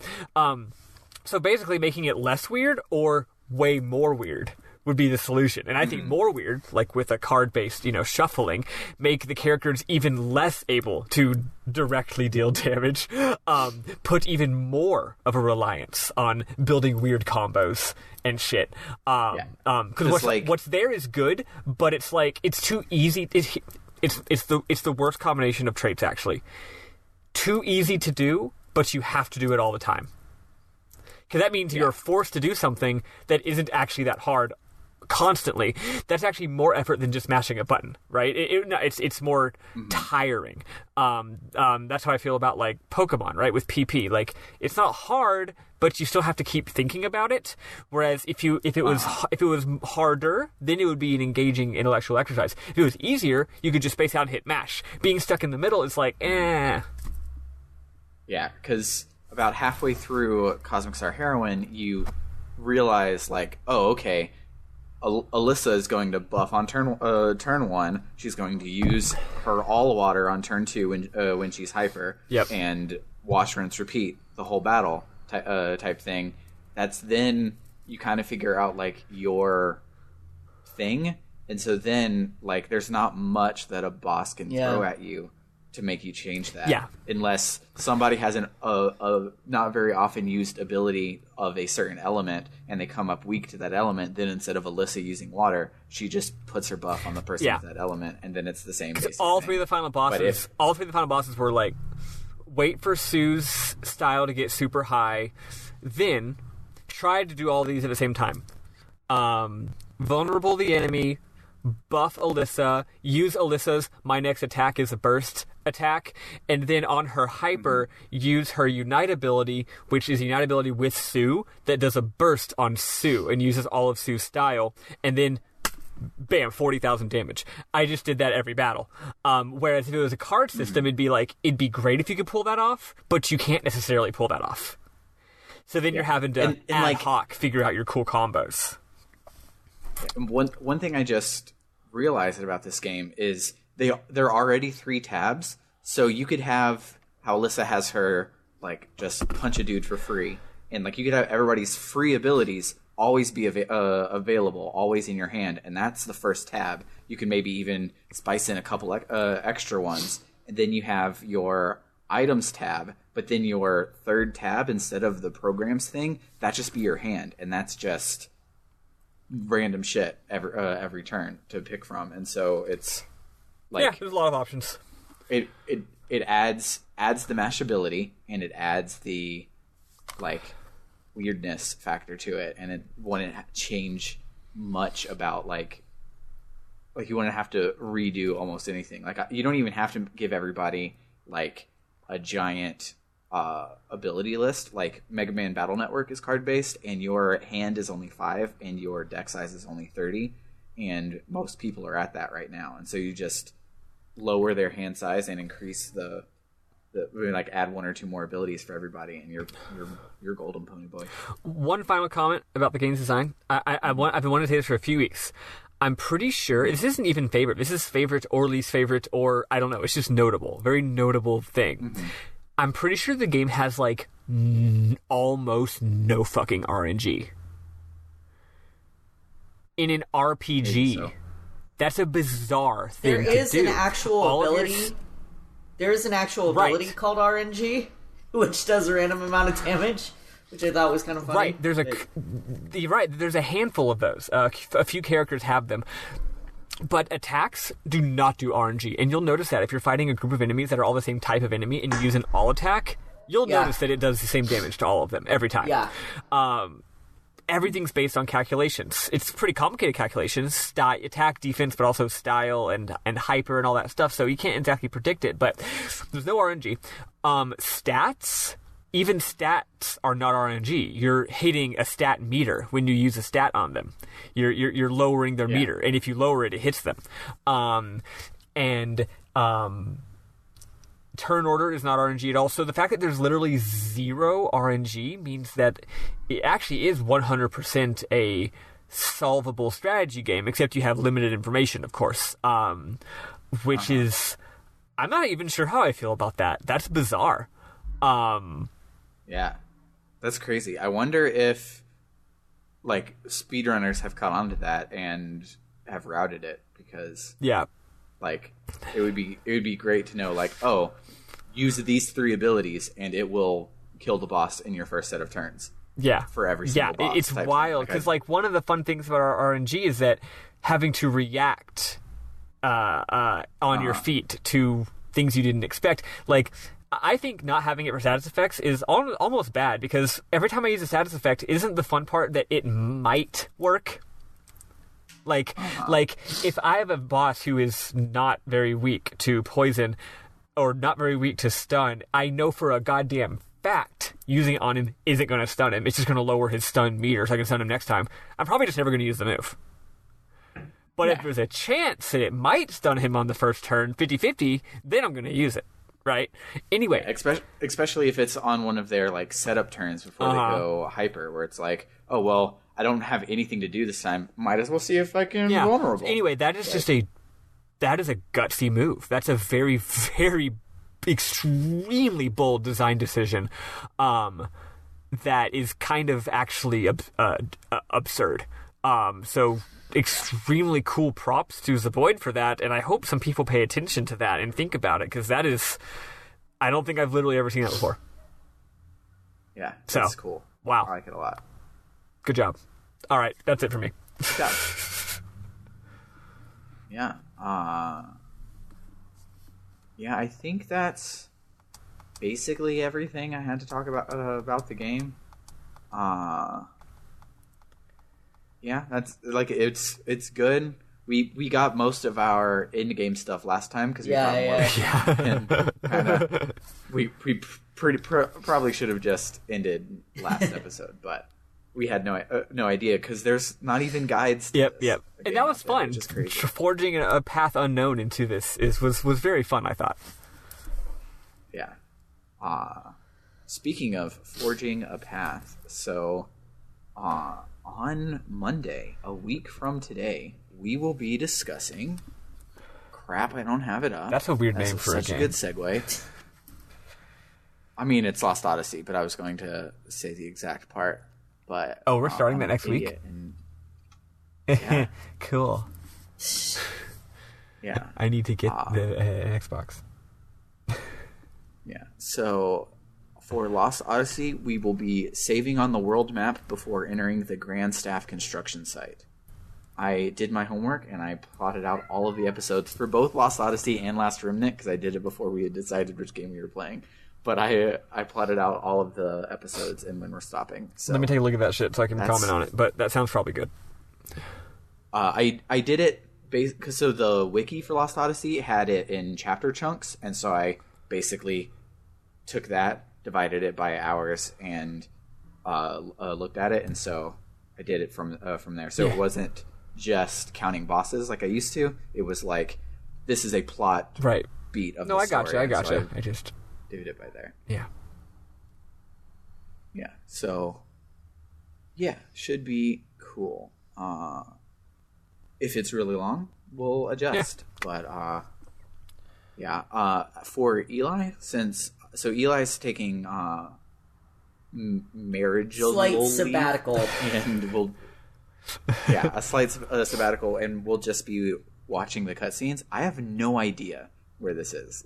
So basically making it less weird or way more weird would be the solution. And I think more weird, like with a card-based, shuffling, make the characters even less able to directly deal damage, put even more of a reliance on building weird combos and shit. Because what's there is good, but it's like, it's too easy. It's the worst combination of traits, actually. Too easy to do, but you have to do it all the time. Because that means you're forced to do something that isn't actually that hard constantly, that's actually more effort than just mashing a button, right? It's more tiring. That's how I feel about like Pokemon, right? With PP, like it's not hard, but you still have to keep thinking about it. Whereas if it was harder, then it would be an engaging intellectual exercise. If it was easier, you could just space out and hit mash. Being stuck in the middle is like, eh. Yeah, because about halfway through Cosmic Star Heroine, you realize like, oh, okay, Alyssa is going to buff on turn 1. She's going to use her all water on turn 2 when she's hyper. Yep. And wash, rinse, repeat the whole battle type thing. That's then you kind of figure out like your thing, and so then like there's not much that a boss can throw at you to make you change that. Yeah. Unless somebody has a not very often used ability of a certain element and they come up weak to that element, then instead of Alyssa using water, she just puts her buff on the person with that element, and then it's the same basic all thing. three of the final bosses were like, wait for Sue's style to get super high, then try to do all these at the same time. Vulnerable the enemy, buff Alyssa, use Alyssa's my next attack is a burst attack, and then on her hyper, use her unite ability, which is unite ability with Sue, that does a burst on Sue and uses all of Sue's style, and then bam, 40,000 damage. I just did that every battle. Whereas if it was a card system, it'd be great if you could pull that off, but you can't necessarily pull that off. So then you're having to ad hoc figure out your cool combos. One thing I just realized about this game is there are already 3 tabs, so you could have how Alyssa has her like just punch a dude for free, and like you could have everybody's free abilities always be available, always in your hand, and that's the first tab. You can maybe even spice in a couple extra ones, and then you have your items tab, but then your third tab, instead of the programs thing, that just be your hand, and that's just random shit every turn to pick from. And so it's like, there's a lot of options. It adds the mashability, and it adds the like weirdness factor to it, and it wouldn't change much about like you wouldn't have to redo almost anything. Like you don't even have to give everybody like a giant ability list. Like Mega Man Battle Network is card based, and your hand is only 5 and your deck size is only 30, and most people are at that right now, and so you just lower their hand size and increase the like add 1 or 2 more abilities for everybody, and you're golden, pony boy. One final comment about the game's design. I've been wanting to say this for a few weeks. I'm pretty sure this isn't even favorite. This is favorite or least favorite, or I don't know. It's just notable, very notable thing. Mm-hmm. I'm pretty sure the game has like almost no fucking RNG in an RPG. So. That's a bizarre thing. There is an actual ability. There is an actual ability called RNG, which does a random amount of damage, which I thought was kind of funny. Right, there's a handful of those. A few characters have them. But attacks do not do RNG, and you'll notice that if you're fighting a group of enemies that are all the same type of enemy and you use an all attack, you'll notice that it does the same damage to all of them every time. Yeah. Everything's based on calculations. It's pretty complicated calculations, attack, defense, but also style and hyper and all that stuff, so you can't exactly predict it, but there's no RNG. Stats, even stats are not RNG. You're hitting a stat meter when you use a stat on them. You're lowering their meter, and if you lower it, it hits them. Turn order is not RNG at all. So the fact that there's literally 0 RNG means that it actually is 100% a solvable strategy game, except you have limited information, of course, which is... I'm not even sure how I feel about that. That's bizarre. Yeah, that's crazy. I wonder if like speedrunners have caught on to that and have routed it, because like it would be great to know, like, oh, use these 3 abilities and it will kill the boss in your first set of turns. Yeah, for every single boss. It's wild because like one of the fun things about our RNG is that having to react on your feet to things you didn't expect. Like, I think not having it for status effects is almost bad, because every time I use a status effect, isn't the fun part that it might work? Like, if I have a boss who is not very weak to poison or not very weak to stun, I know for a goddamn fact using it on him isn't going to stun him. It's just going to lower his stun meter so I can stun him next time. I'm probably just never going to use the move. But if there's a chance that it might stun him on the first turn, 50-50, then I'm going to use it, right? Anyway. Especially if it's on one of their, like, setup turns before they go hyper, where it's like, oh, well, I don't have anything to do this time. Might as well see if I can vulnerable. Anyway, that is that is a gutsy move. That's a very, very extremely bold design decision that is kind of actually absurd. So extremely cool props to Zeboyd for that, and I hope some people pay attention to that and think about it, because that is... I don't think I've literally ever seen that before. Yeah, that's cool. Wow. I like it a lot. Good job. All right, that's it for me. Good job. Yeah. Yeah, I think that's basically everything I had to talk about the game. Yeah, that's like it's good. We got most of our in-game stuff last time because we got more. And kinda, we probably should have just ended last episode, but we had no idea because there's not even guides. Yep. And that was fun. Just crazy. Forging a path unknown into this was very fun, I thought. Yeah. Speaking of forging a path, so on Monday, a week from today, we will be discussing... Crap, I don't have it up. That's a weird name for a game. Such a good segue. I mean, it's Lost Odyssey, but I was going to say the exact part. But we're starting that next week? Yeah. Cool. Yeah. I need to get the Xbox. Yeah. So, for Lost Odyssey, we will be saving on the world map before entering the Grand Staff construction site. I did my homework, and I plotted out all of the episodes for both Lost Odyssey and Last Remnant, because I did it before we had decided which game we were playing. But I plotted out all of the episodes and when we're stopping. So let me take a look at that shit so I can comment on it, but that sounds probably good. I did it because so the wiki for Lost Odyssey had it in chapter chunks, and so I basically took that, divided it by hours, and looked at it, and so I did it from there. So it wasn't just counting bosses like I used to. It was like, this is a plot beat of the story. I gotcha. I just did it by there. Yeah. Yeah. So, yeah, should be cool. If it's really long, we'll adjust. Yeah. But for Eli, Eli's taking marriage slight sabbatical, and we'll a slight sabbatical, and we'll just be watching the cutscenes. I have no idea where this is.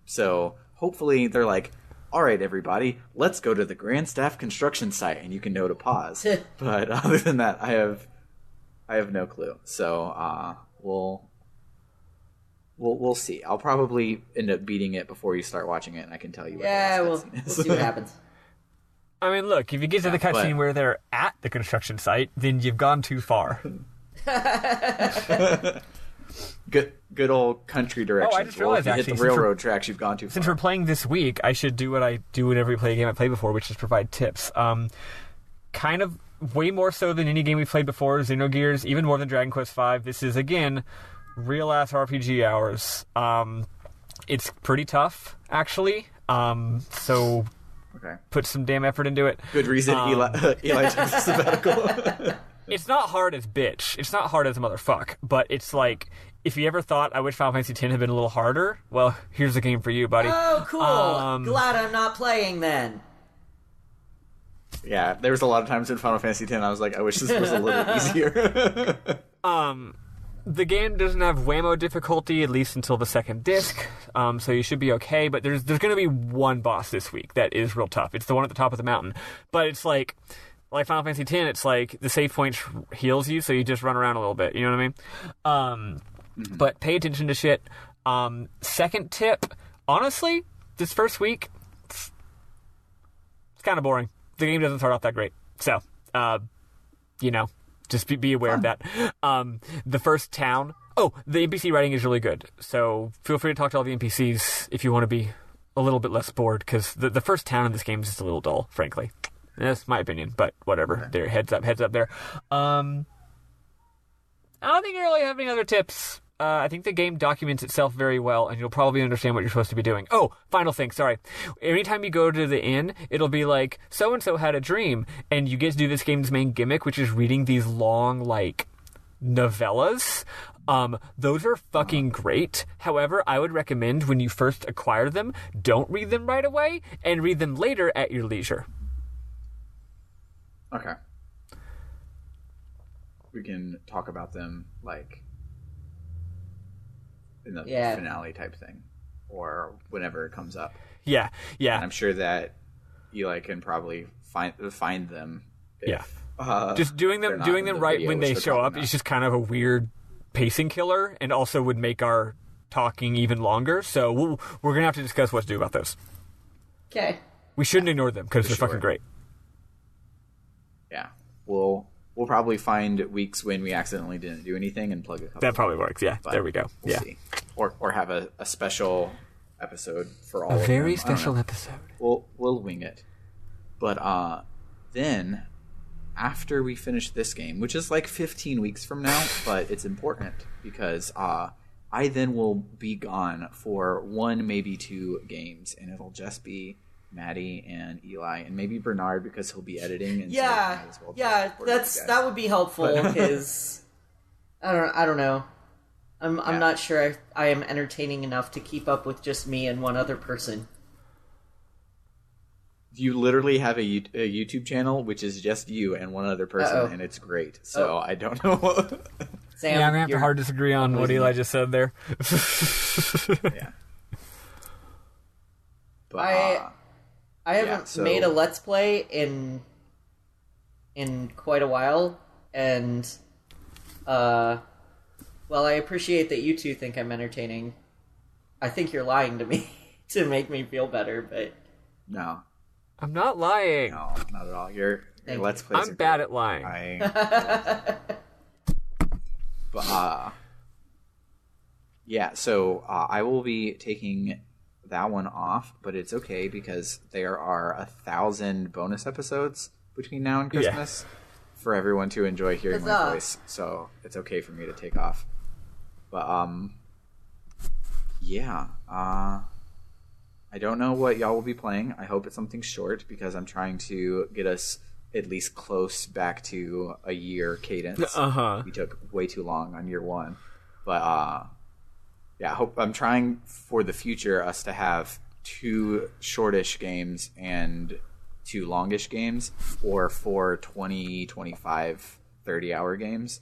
So hopefully they're like, all right, everybody, let's go to the Grand Staff construction site, and you can know to pause. But other than that, I have no clue. So we'll see. I'll probably end up beating it before you start watching it, and I can tell you. We'll see what happens. I mean, look, if you get to the cutscene where they're at the construction site, then you've gone too far. Good old country directions. I just realized, if you hit the railroad tracks, you've gone too far. Since we're playing this week, I should do what I do whenever we play a game I played before, which is provide tips. Kind of way more so than any game we played before, Xenogears, even more than Dragon Quest V. This is, again, real-ass RPG hours. It's pretty tough, actually. So put some damn effort into it. Good reason Eli takes a sabbatical. It's not hard as bitch. It's not hard as a motherfuck. But it's like, if you ever thought, I wish Final Fantasy X had been a little harder, well, here's a game for you, buddy. Oh, cool. Glad I'm not playing then. Yeah, there was a lot of times in Final Fantasy X I was like, I wish this was a little easier. The game doesn't have whammo difficulty, at least until the second disc, so you should be okay, but there's going to be one boss this week that is real tough. It's the one at the top of the mountain. But it's like Final Fantasy X, it's like the save point heals you, so you just run around a little bit, you know what I mean? But pay attention to shit. Second tip, honestly, this first week, it's kind of boring. The game doesn't start off that great. So, Just be aware of that. The first town. Oh, the NPC writing is really good. So feel free to talk to all the NPCs if you want to be a little bit less bored, because the first town in this game is just a little dull, frankly. That's my opinion, but whatever. Okay. There, heads up there. I don't think I really have any other tips. I think the game documents itself very well, and you'll probably understand what you're supposed to be doing. Oh, final thing, sorry. Anytime you go to the inn, it'll be like, so-and-so had a dream, and you get to do this game's main gimmick, which is reading these long, like, novellas. Those are fucking great. However, I would recommend when you first acquire them, don't read them right away, and read them later at your leisure. Okay. We can talk about them, like, in the finale type thing, or whenever it comes up. Yeah. And I'm sure that Eli can probably find them. Just doing them right when they show up is just kind of a weird pacing killer, and also would make our talking even longer. So we're gonna have to discuss what to do about those. Okay. We shouldn't ignore them because they're fucking great. Yeah, we'll probably find weeks when we accidentally didn't do anything and plug a couple. That probably works. Yeah, there we go. We'll see. Or have a special episode for all of them. A very special episode. We'll wing it. But then after we finish this game, which is like 15 weeks from now, but it's important because I then will be gone for 1, maybe 2 games, and it'll just be Maddie and Eli, and maybe Bernard because he'll be editing. And that would be helpful because I don't know. I'm not sure I am entertaining enough to keep up with just me and one other person. You literally have a YouTube channel which is just you and one other person, and it's great. So I don't know. Sam, I'm gonna have to hard disagree on what Eli just said there. Yeah. But, I haven't made a Let's Play in quite a while, and while I appreciate that you two think I'm entertaining, I think you're lying to me to make me feel better, but... No. I'm not lying. No, not at all. Your Let's Plays I'm bad at lying. But, yeah, so I will be taking that one off, but it's okay because there are 1,000 bonus episodes between now and Christmas for everyone to enjoy hearing my voice, so it's okay for me to take off. But I don't know what y'all will be playing. I hope it's something short because I'm trying to get us at least close back to a year cadence. We took way too long on year 1, but I'm trying for the future us to have 2 shortish games and 2 longish games, or 4 20, 25, 30-hour games.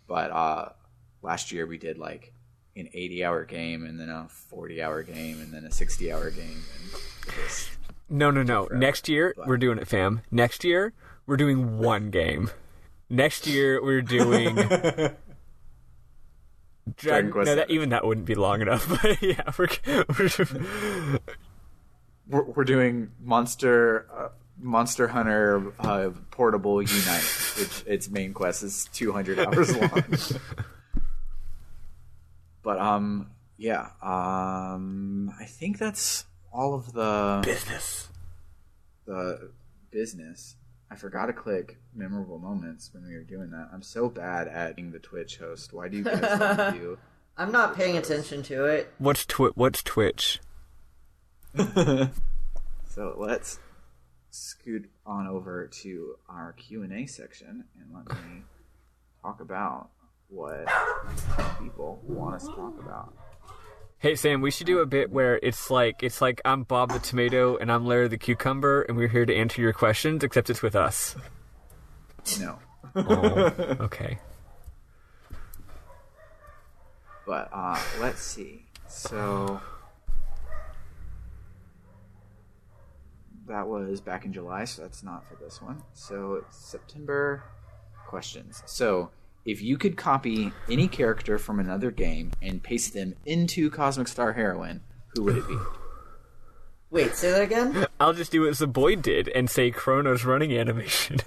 But last year we did like an 80-hour game, and then a 40-hour game, and then a 60-hour game. And no. Next year, we're doing it, fam. Next year, we're doing 1 game. Next year, we're doing... Dragon Quest. No, even that wouldn't be long enough. But yeah, we're doing Monster Hunter Portable Unite, which its main quest is 200 hours long. But I think that's all of the business. I forgot to click memorable moments when we were doing that. I'm so bad at being the Twitch host. Why do you guys let me do? I'm not paying attention to it. What's Twitch? So let's scoot on over to our Q&A section and let me talk about what people want us to talk about. Hey Sam, we should do a bit where it's like I'm Bob the Tomato and I'm Larry the Cucumber, and we're here to answer your questions, except it's with us. No. Oh, okay. But let's see. So that was back in July, so that's not for this one. So it's September questions. So if you could copy any character from another game and paste them into Cosmic Star Heroine, who would it be? Wait, say that again? I'll just do what Zaboy did and say Chrono's running animation.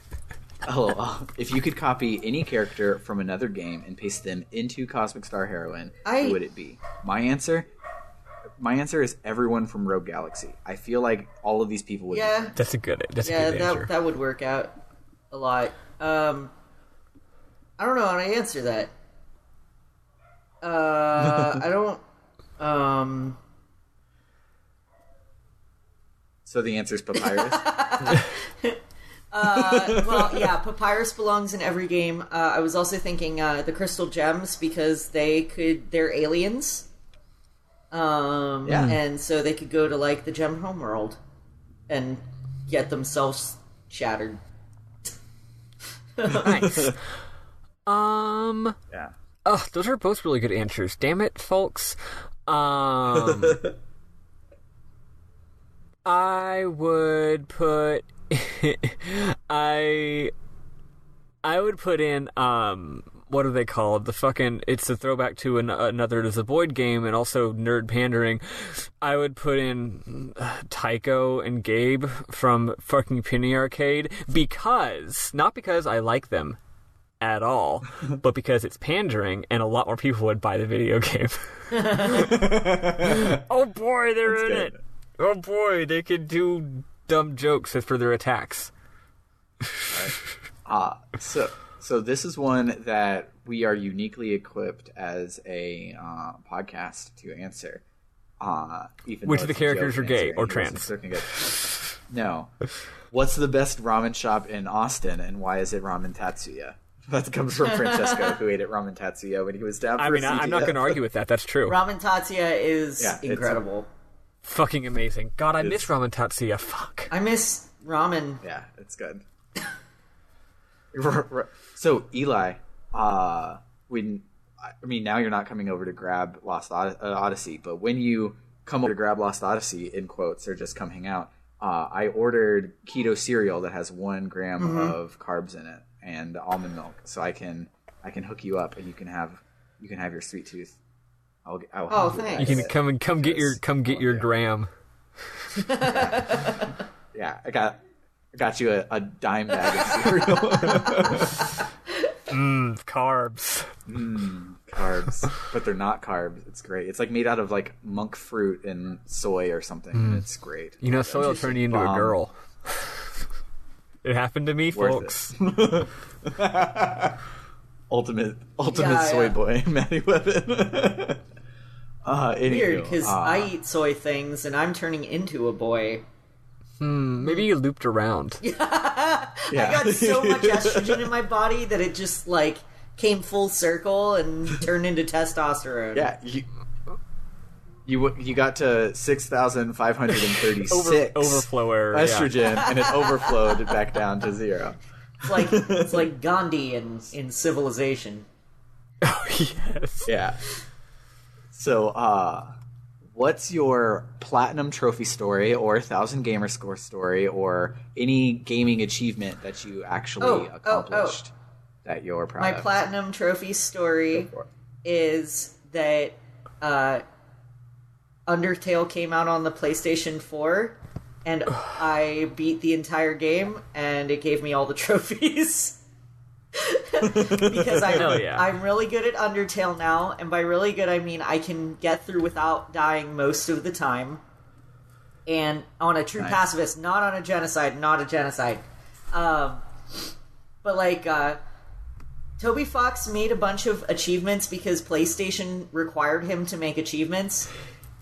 LOL. If you could copy any character from another game and paste them into Cosmic Star Heroine, who would it be? My answer is everyone from Rogue Galaxy. I feel like all of these people would. Yeah, that's a good answer. That would work out a lot. I don't know how to answer that. I don't. So the answer is Papyrus. Well, yeah, Papyrus belongs in every game. I was also thinking the Crystal Gems because they're aliens. And so they could go to like the Gem Homeworld and get themselves shattered. Nice. Yeah. Oh, those are both really good answers. Damn it, folks. I would put I would put in what are they called? It's a throwback to another It Is a Void game and also nerd pandering. I would put in Tycho and Gabe from fucking Penny Arcade not because I like them at all, but because it's pandering and a lot more people would buy the video game. Oh boy, they're in it. Oh boy, they could do dumb jokes for their attacks. Right. So this is one that we are uniquely equipped as a podcast to answer. Even which of the characters are gay or trans? No. What's the best ramen shop in Austin, and why is it Ramen Tatsuya? That comes from Francesco, who ate at Ramen Tatsuya when he was down for I'm not going to argue with that. That's true. Ramen Tatsuya is incredible. Fucking amazing. God, I miss Ramen Tatsuya. Fuck. I miss ramen. Yeah, it's good. So, Eli, now you're not coming over to grab Lost Odyssey, but when you come over to grab Lost Odyssey, in quotes, or just come hang out, I ordered keto cereal that has 1 gram of carbs in it and almond milk, so I can hook you up and you can have your sweet tooth. I'll thanks. You can come get your gram. Yeah, I got you a dime bag of cereal. Carbs. Carbs, but they're not carbs. It's great. It's like made out of like monk fruit and soy or something, and it's great. You know, soy will turn you into a girl. It happened to me, folks. Ultimate soy boy, Matty Webbin. Weird, because I eat soy things, and I'm turning into a boy. Maybe you looped around. I got so much estrogen in my body that it just like came full circle and turned into testosterone. Yeah, you got to 6,536 overflow error estrogen, and it overflowed back down to 0. It's like Gandhi in Civilization. Oh yes. Yeah. So, what's your platinum trophy story, or 1,000 gamer score story, or any gaming achievement that you actually accomplished that you're proud of? My platinum trophy story is that Undertale came out on the PlayStation 4, and I beat the entire game, and it gave me all the trophies. Because I'm really good at Undertale now, and by really good I mean I can get through without dying most of the time, and on a true pacifist, not on a genocide. But like Toby Fox made a bunch of achievements because PlayStation required him to make achievements.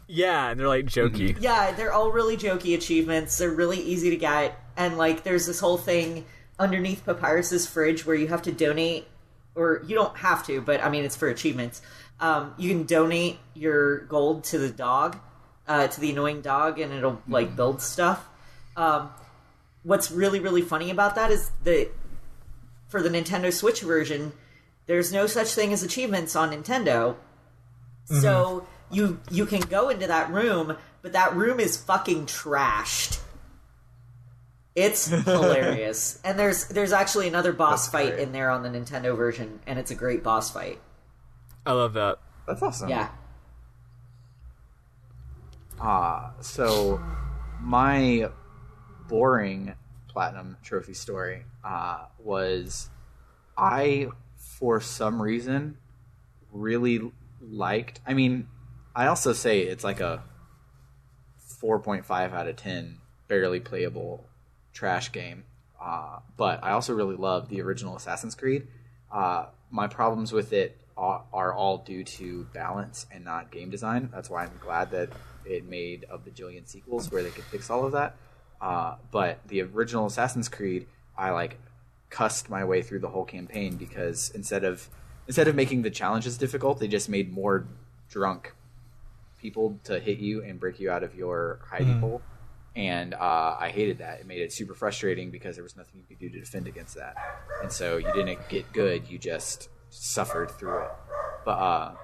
Yeah, and they're like jokey. Yeah, they're all really jokey achievements. They're really easy to get, and like there's this whole thing underneath Papyrus's fridge where you have to donate, or you don't have to, but I mean it's for achievements. You can donate your gold to the dog, to the annoying dog, and it'll like build stuff. What's really, really funny about that is that for the Nintendo Switch version, there's no such thing as achievements on Nintendo. So you can go into that room, but that room is fucking trashed. It's hilarious. And there's actually another boss fight in there on the Nintendo version, and it's a great boss fight. I love that. That's awesome. Yeah. So my boring platinum trophy story was I, for some reason, really liked... I mean, I also say it's like a 4.5 out of 10 barely playable trash game. But I also really love the original Assassin's Creed. My problems with it are all due to balance and not game design. That's why I'm glad that it made a bajillion sequels where they could fix all of that. But the original Assassin's Creed, I cussed my way through the whole campaign because instead of making the challenges difficult, they just made more drunk people to hit you and break you out of your hiding hole. And I hated that. It made it super frustrating because there was nothing you could do to defend against that. And so you didn't get good, you just suffered through it. But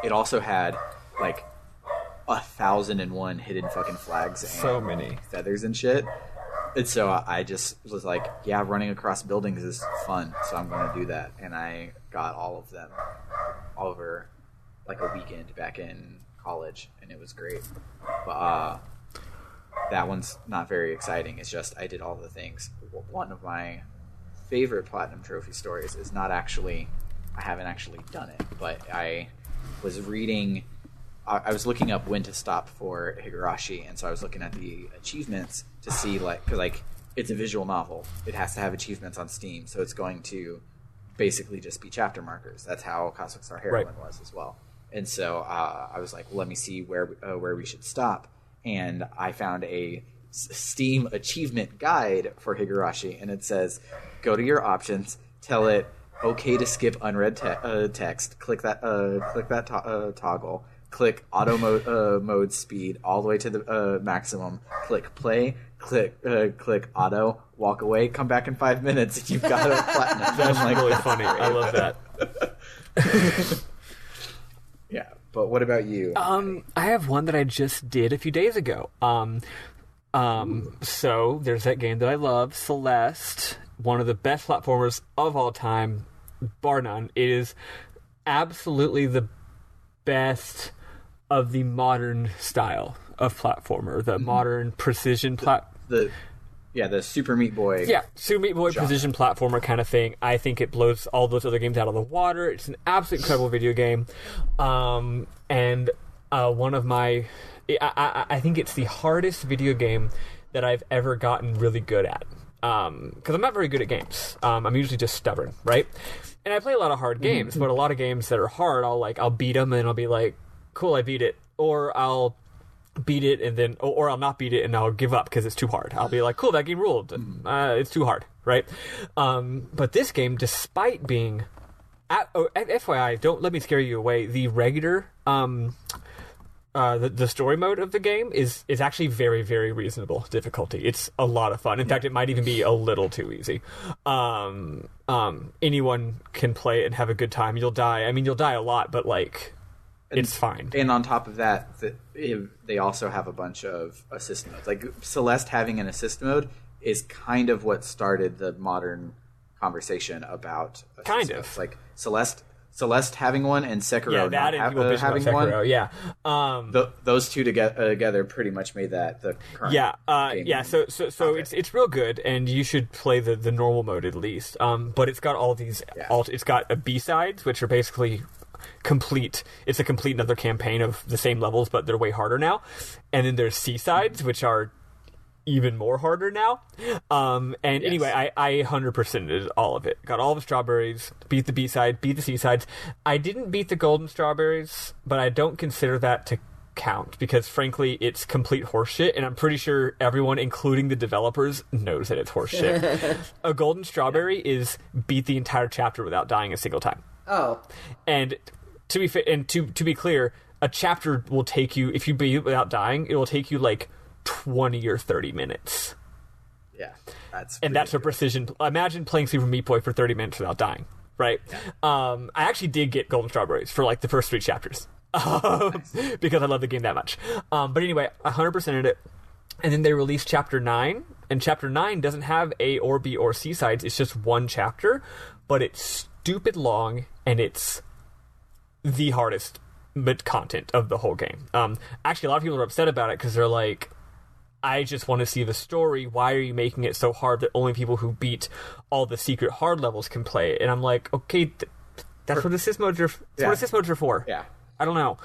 it also had 1,001 hidden fucking flags and so many feathers and shit. And so I just was like, yeah, running across buildings is fun, so I'm going to do that. And I got all of them over a weekend back in college, and it was great. But that one's not very exciting. It's just I did all the things. One of my favorite platinum trophy stories is not actually... I haven't actually done it, but I was reading... I was looking up when to stop for Higurashi, and so I was looking at the achievements to see, because it's a visual novel. It has to have achievements on Steam, so it's going to basically just be chapter markers. That's how Cosmic Star Heroine was as well. And so I was like, well, let me see where we should stop. And I found a Steam achievement guide for Higurashi, and it says, go to your options, tell it okay to skip unread text, click that toggle, click auto mode speed all the way to the maximum, click play, click auto, walk away, come back in 5 minutes, and you've got a platinum. That's really funny. I love that. Yeah, but what about you? I have one that I just did a few days ago. So there's that game that I love, Celeste, one of the best platformers of all time, bar none. It is absolutely the best of the modern style of platformer, the modern precision the Super Meat Boy. Yeah, Super Meat Boy genre. Precision platformer kind of thing. I think it blows all those other games out of the water. It's an absolutely incredible video game. And one of my... I think it's the hardest video game that I've ever gotten really good at. Because I'm not very good at games. I'm usually just stubborn, right? And I play a lot of hard games, but a lot of games that are hard, I'll beat them and I'll be like, cool, I beat it. Or I'll beat it and then, or I'll not beat it and I'll give up because it's too hard. I'll be like, cool, that game ruled. It's too hard, right? But this game, despite being, FYI, don't let me scare you away. The regular, the story mode of the game is actually very, very reasonable difficulty. It's a lot of fun. In fact, it might even be a little too easy. Anyone can play it and have a good time. You'll die. I mean, you'll die a lot, but it's fine. And on top of that, they also have a bunch of assist modes. Celeste having an assist mode is kind of what started the modern conversation about assist modes. Celeste having one and Sekiro having one. Yeah, those two together pretty much made that the current. Yeah. So it's real good, and you should play the normal mode at least. But it's got all these. It's got B-sides, which are basically complete. It's a complete another campaign of the same levels, but they're way harder now. And then there's C-sides, which are even more harder now. Anyway, I 100%ed all of it. Got all the strawberries, beat the B-side, beat the C-sides. I didn't beat the golden strawberries, but I don't consider that to count because, frankly, it's complete horseshit, and I'm pretty sure everyone, including the developers, knows that it's horseshit. A golden strawberry is beat the entire chapter without dying a single time. Oh. And to be clear, a chapter will take you, if you beat it without dying, it will take you 20 or 30 minutes. Yeah, that's a precision. Imagine playing Super Meat Boy for 30 minutes without dying, right? Yeah. I actually did get golden strawberries for the first 3 chapters because I love the game that much. But anyway, 100%ed it. And then they released Chapter 9, and Chapter 9 doesn't have A or B or C sides. It's just one chapter, but it's stupid long, and it's the hardest content of the whole game. Actually, a lot of people are upset about it because they're like, I just want to see the story. Why are you making it so hard that only people who beat all the secret hard levels can play it? And I'm like, okay, that's what assist modes are. What assist modes are for. Yeah. I don't know.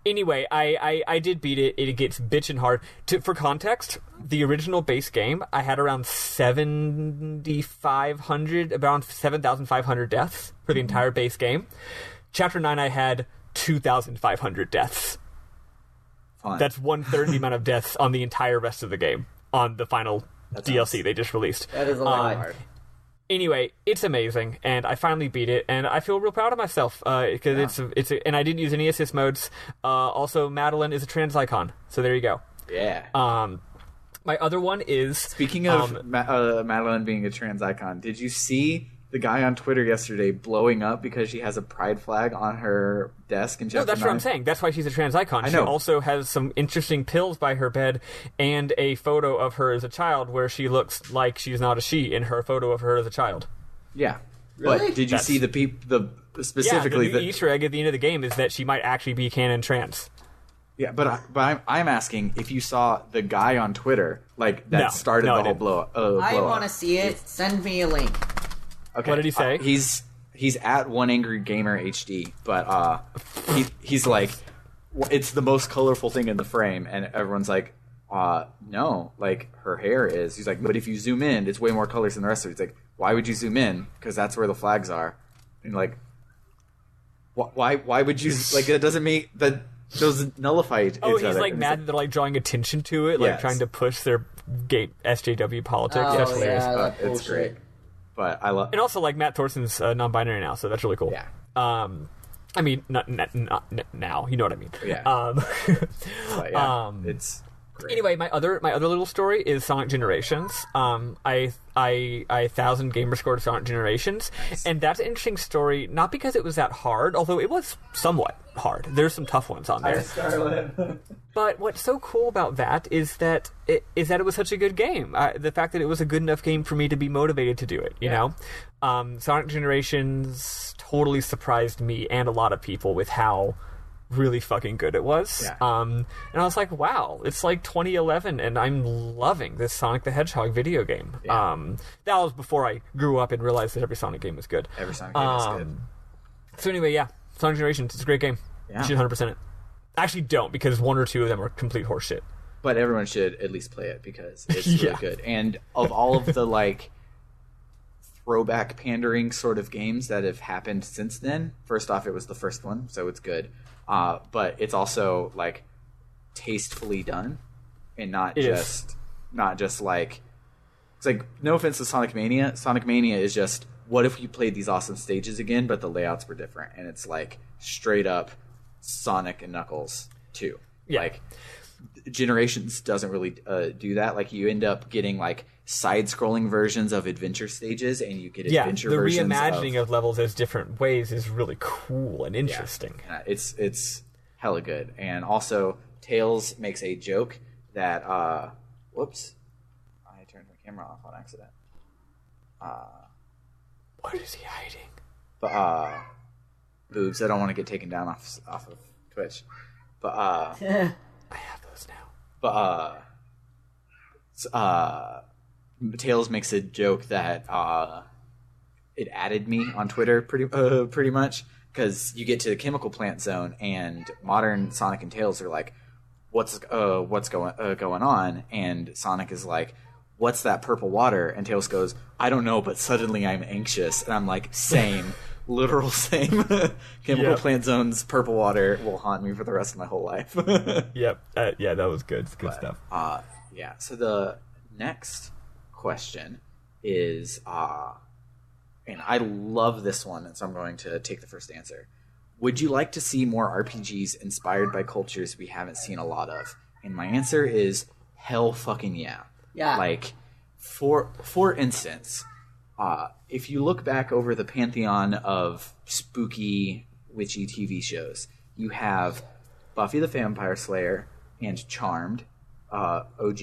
Anyway, I did beat it. It gets bitchin' hard. For context, the original base game, I had around 7,500 deaths for the entire base game. Chapter 9, I had 2,500 deaths. Fun. That's 1/3 the amount of deaths on the entire rest of the game on the final DLC they just released. That is a lot. Anyway, it's amazing, and I finally beat it, and I feel real proud of myself because and I didn't use any assist modes. Also, Madeline is a trans icon, so there you go. Yeah. My other one is speaking of Madeline being a trans icon. Did you see the guy on Twitter yesterday blowing up because she has a pride flag on her desk in Chapter 9? No, that's what I'm saying. That's why she's a trans icon. I know. She also has some interesting pills by her bed and a photo of her as a child where she looks like she's not a she in her photo of her as a child. Yeah. Really? But did you see the specifically the Easter egg at the end of the game is that she might actually be canon trans. Yeah, but I'm asking if you saw the guy on Twitter that started the whole blow up. I want to see it. Send me a link. Okay. What did he say? He's at One Angry Gamer HD, but he's like, it's the most colorful thing in the frame, and everyone's like, no, like her hair is. He's like, but if you zoom in, it's way more colors than the rest of it. He's like, why would you zoom in? Because that's where the flags are. And like, why would you like? That doesn't make that. Those nullify each other. Oh, he's like mad that they're like drawing attention to it, like trying to push their gay SJW politics. Oh, That's hilarious. yeah, it's great. But I love, and also like Matt Thorson's non-binary now, so that's really cool. Yeah. I mean, not now. You know what I mean. Yeah. But yeah, it's great. Anyway, my other little story is Sonic Generations. I 1,000 gamer scored Sonic Generations, and that's an interesting story. Not because it was that hard, although it was somewhat hard. There's some tough ones on there. But what's so cool about that is that it was such a good game. The fact that it was a good enough game for me to be motivated to do it. You know, Sonic Generations totally surprised me and a lot of people with how really fucking good it was. Yeah. And I was like, wow, it's like 2011 and I'm loving this Sonic the Hedgehog video game. Yeah. That was before I grew up and realized that every Sonic game was good. Every Sonic game is good. So anyway, yeah, Sonic Generations, it's a great game. Yeah. You should 100% it. Actually don't, because one or two of them are complete horseshit. But everyone should at least play it because it's really good. And of all of the like throwback pandering sort of games that have happened since then, first off, it was the first one, so it's good. But it's also like tastefully done, and not just like, it's like, no offense to Sonic Mania. Sonic Mania is just, what if we played these awesome stages again, but the layouts were different, and it's like straight up Sonic and Knuckles 2. Yeah. Like, Generations doesn't really do that. Like, you end up getting like side-scrolling versions of adventure stages, and you get adventure versions. The reimagining of levels as different ways is really cool and interesting. Yeah, it's hella good. And also, Tails makes a joke that whoops, I turned my camera off on accident. What is he hiding? But boobs. I don't want to get taken down off of Twitch. But I have those now. But Tails makes a joke that it added me on Twitter pretty much, because you get to the chemical plant zone and modern Sonic and Tails are like, what's going on? And Sonic is like, what's that purple water? And Tails goes, I don't know, but suddenly I'm anxious. And I'm like, same. Literal same. Chemical plant zones, purple water will haunt me for the rest of my whole life. Yep. Yeah, that was good. It's good stuff. Yeah. So the next question is, and I love this one, and so I'm going to take the first answer. Would you like to see more RPGs inspired by cultures we haven't seen a lot of? And my answer is hell fucking yeah. Yeah. Like, for instance, if you look back over the pantheon of spooky, witchy TV shows, you have Buffy the Vampire Slayer and Charmed, OG,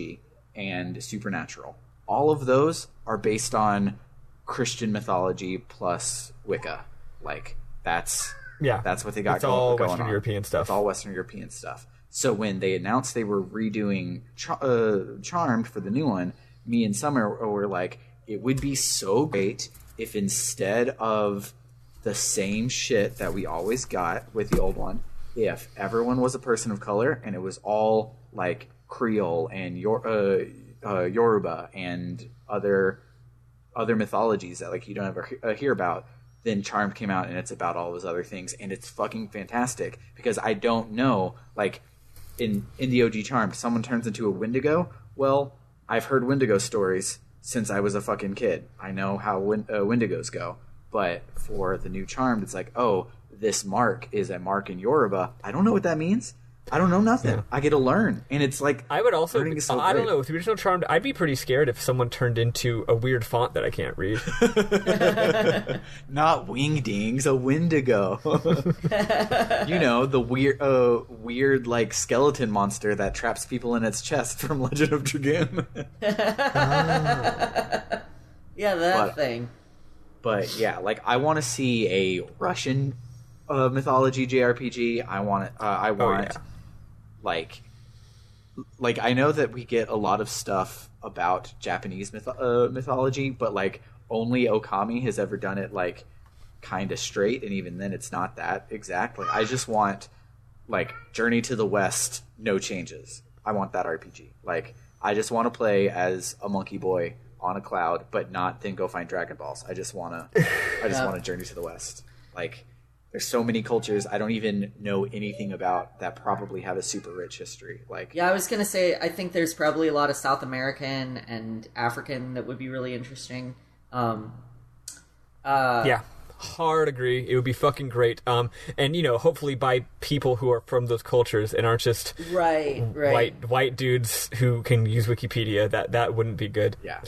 and Supernatural. All of those are based on Christian mythology plus Wicca. Like, that's what they got it's all going Western on. European stuff. It's all Western European stuff. So when they announced they were redoing Charmed for the new one, me and Summer were like, it would be so great if instead of the same shit that we always got with the old one, if everyone was a person of color and it was all like Creole and Yoruba and other mythologies that like you don't ever hear about, then Charmed came out and it's about all those other things, and it's fucking fantastic because I don't know, like in the OG Charmed, someone turns into a Wendigo. Well, I've heard Wendigo stories since I was a fucking kid. I know how Wendigos go. But for the new Charmed, it's like, oh, this mark is a mark in Yoruba. I don't know what that means. I don't know nothing. Yeah. I get to learn, and it's like I would also. So I don't know. With the original Charmed, I'd be pretty scared if someone turned into a weird font that I can't read. Not wingdings, a Wendigo. You know, the weird like skeleton monster that traps people in its chest from Legend of Dragoon. Yeah, that thing. But yeah, like I want to see a Russian mythology JRPG. I want like I know that we get a lot of stuff about Japanese mythology, but like only Okami has ever done it like kind of straight, and even then it's not that exact. Like I just want like Journey to the West, no changes. I want that RPG. Like I just want to play as a monkey boy on a cloud, but not then go find Dragon Balls. I just want to Journey to the West. Like there's so many cultures I don't even know anything about that probably have a super rich history. Like yeah, I was gonna say I think there's probably a lot of South American and African that would be really interesting. Yeah, hard agree. It would be fucking great. And you know, hopefully by people who are from those cultures and aren't just right white dudes who can use Wikipedia. That wouldn't be good. Yeah.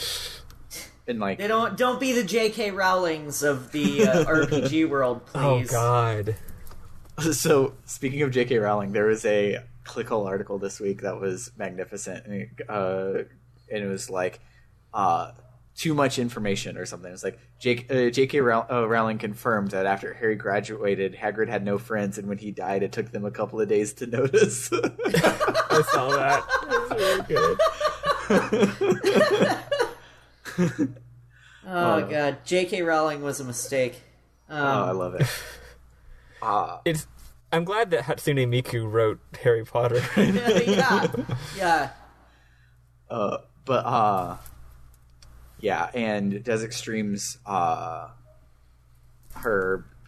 And like they don't be the J.K. Rowlings of the RPG world, please. Oh God. So speaking of J.K. Rowling, there was a ClickHole article this week that was magnificent, and it was like too much information or something. It's like J.K. Rowling confirmed that after Harry graduated, Hagrid had no friends, and when he died, it took them a couple of days to notice. I saw that. It was really good. Oh God, J.K. Rowling was a mistake. I love it. I'm glad that Hatsune Miku wrote Harry Potter. yeah. Yeah, and Des Extreme's her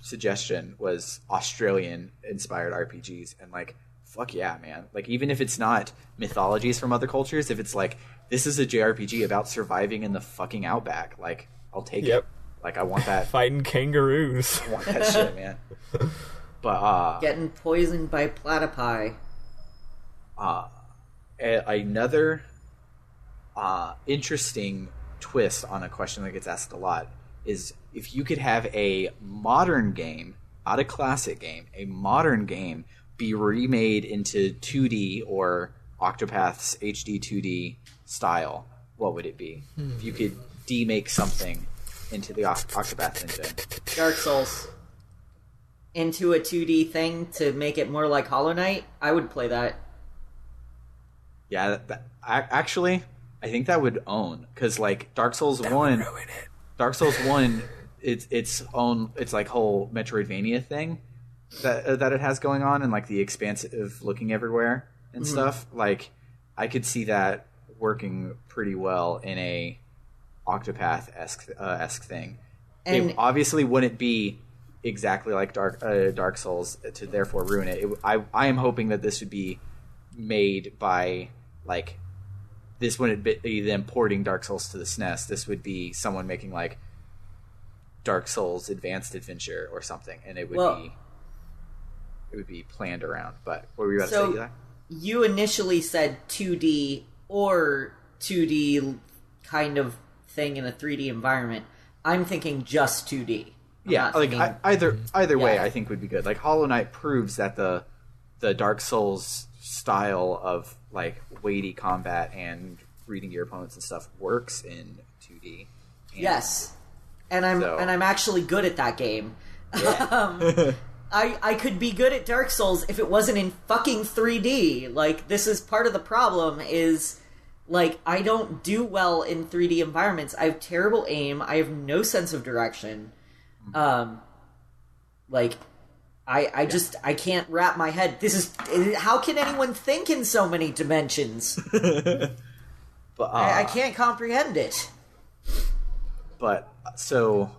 suggestion was Australian-inspired RPGs, and like, fuck yeah, man. Like, even if it's not mythologies from other cultures, if it's like, this is a JRPG about surviving in the fucking outback, like, I'll take it. Like, I want that. Fighting kangaroos. I want that shit, man. But, getting poisoned by platypi. Another interesting twist on a question that gets asked a lot is if you could have a modern game, not a classic game, a modern game be remade into 2D or Octopath's HD 2D style, what would it be? If you could demake something into the Octopath engine. Dark Souls. Into a 2D thing to make it more like Hollow Knight, I would play that. Yeah, actually, I think that would own, because like Dark Souls 1, Dark Souls 1, its own, it's like whole Metroidvania thing that it has going on, and like the expansive looking everywhere and stuff. Like I could see that working pretty well in a Octopath-esque thing. And it obviously wouldn't be exactly like Dark Souls to therefore ruin it. I am hoping that this would be made by like, this wouldn't be them porting Dark Souls to the SNES. This would be someone making like Dark Souls Advanced Adventure or something, and it would be planned around. But what were you about to say, Eli? You initially said 2D or 2D kind of thing in a 3D environment. I'm thinking just 2D. Either way, I think would be good. Like Hollow Knight proves that the Dark Souls style of like weighty combat and reading your opponents and stuff works in 2D. Yes, and I'm actually good at that game. Yeah. I could be good at Dark Souls if it wasn't in fucking 3D. Like, this is part of the problem is, like, I don't do well in 3D environments. I have terrible aim. I have no sense of direction. Like, I just, I can't wrap my head. How can anyone think in so many dimensions? But I can't comprehend it. But, so,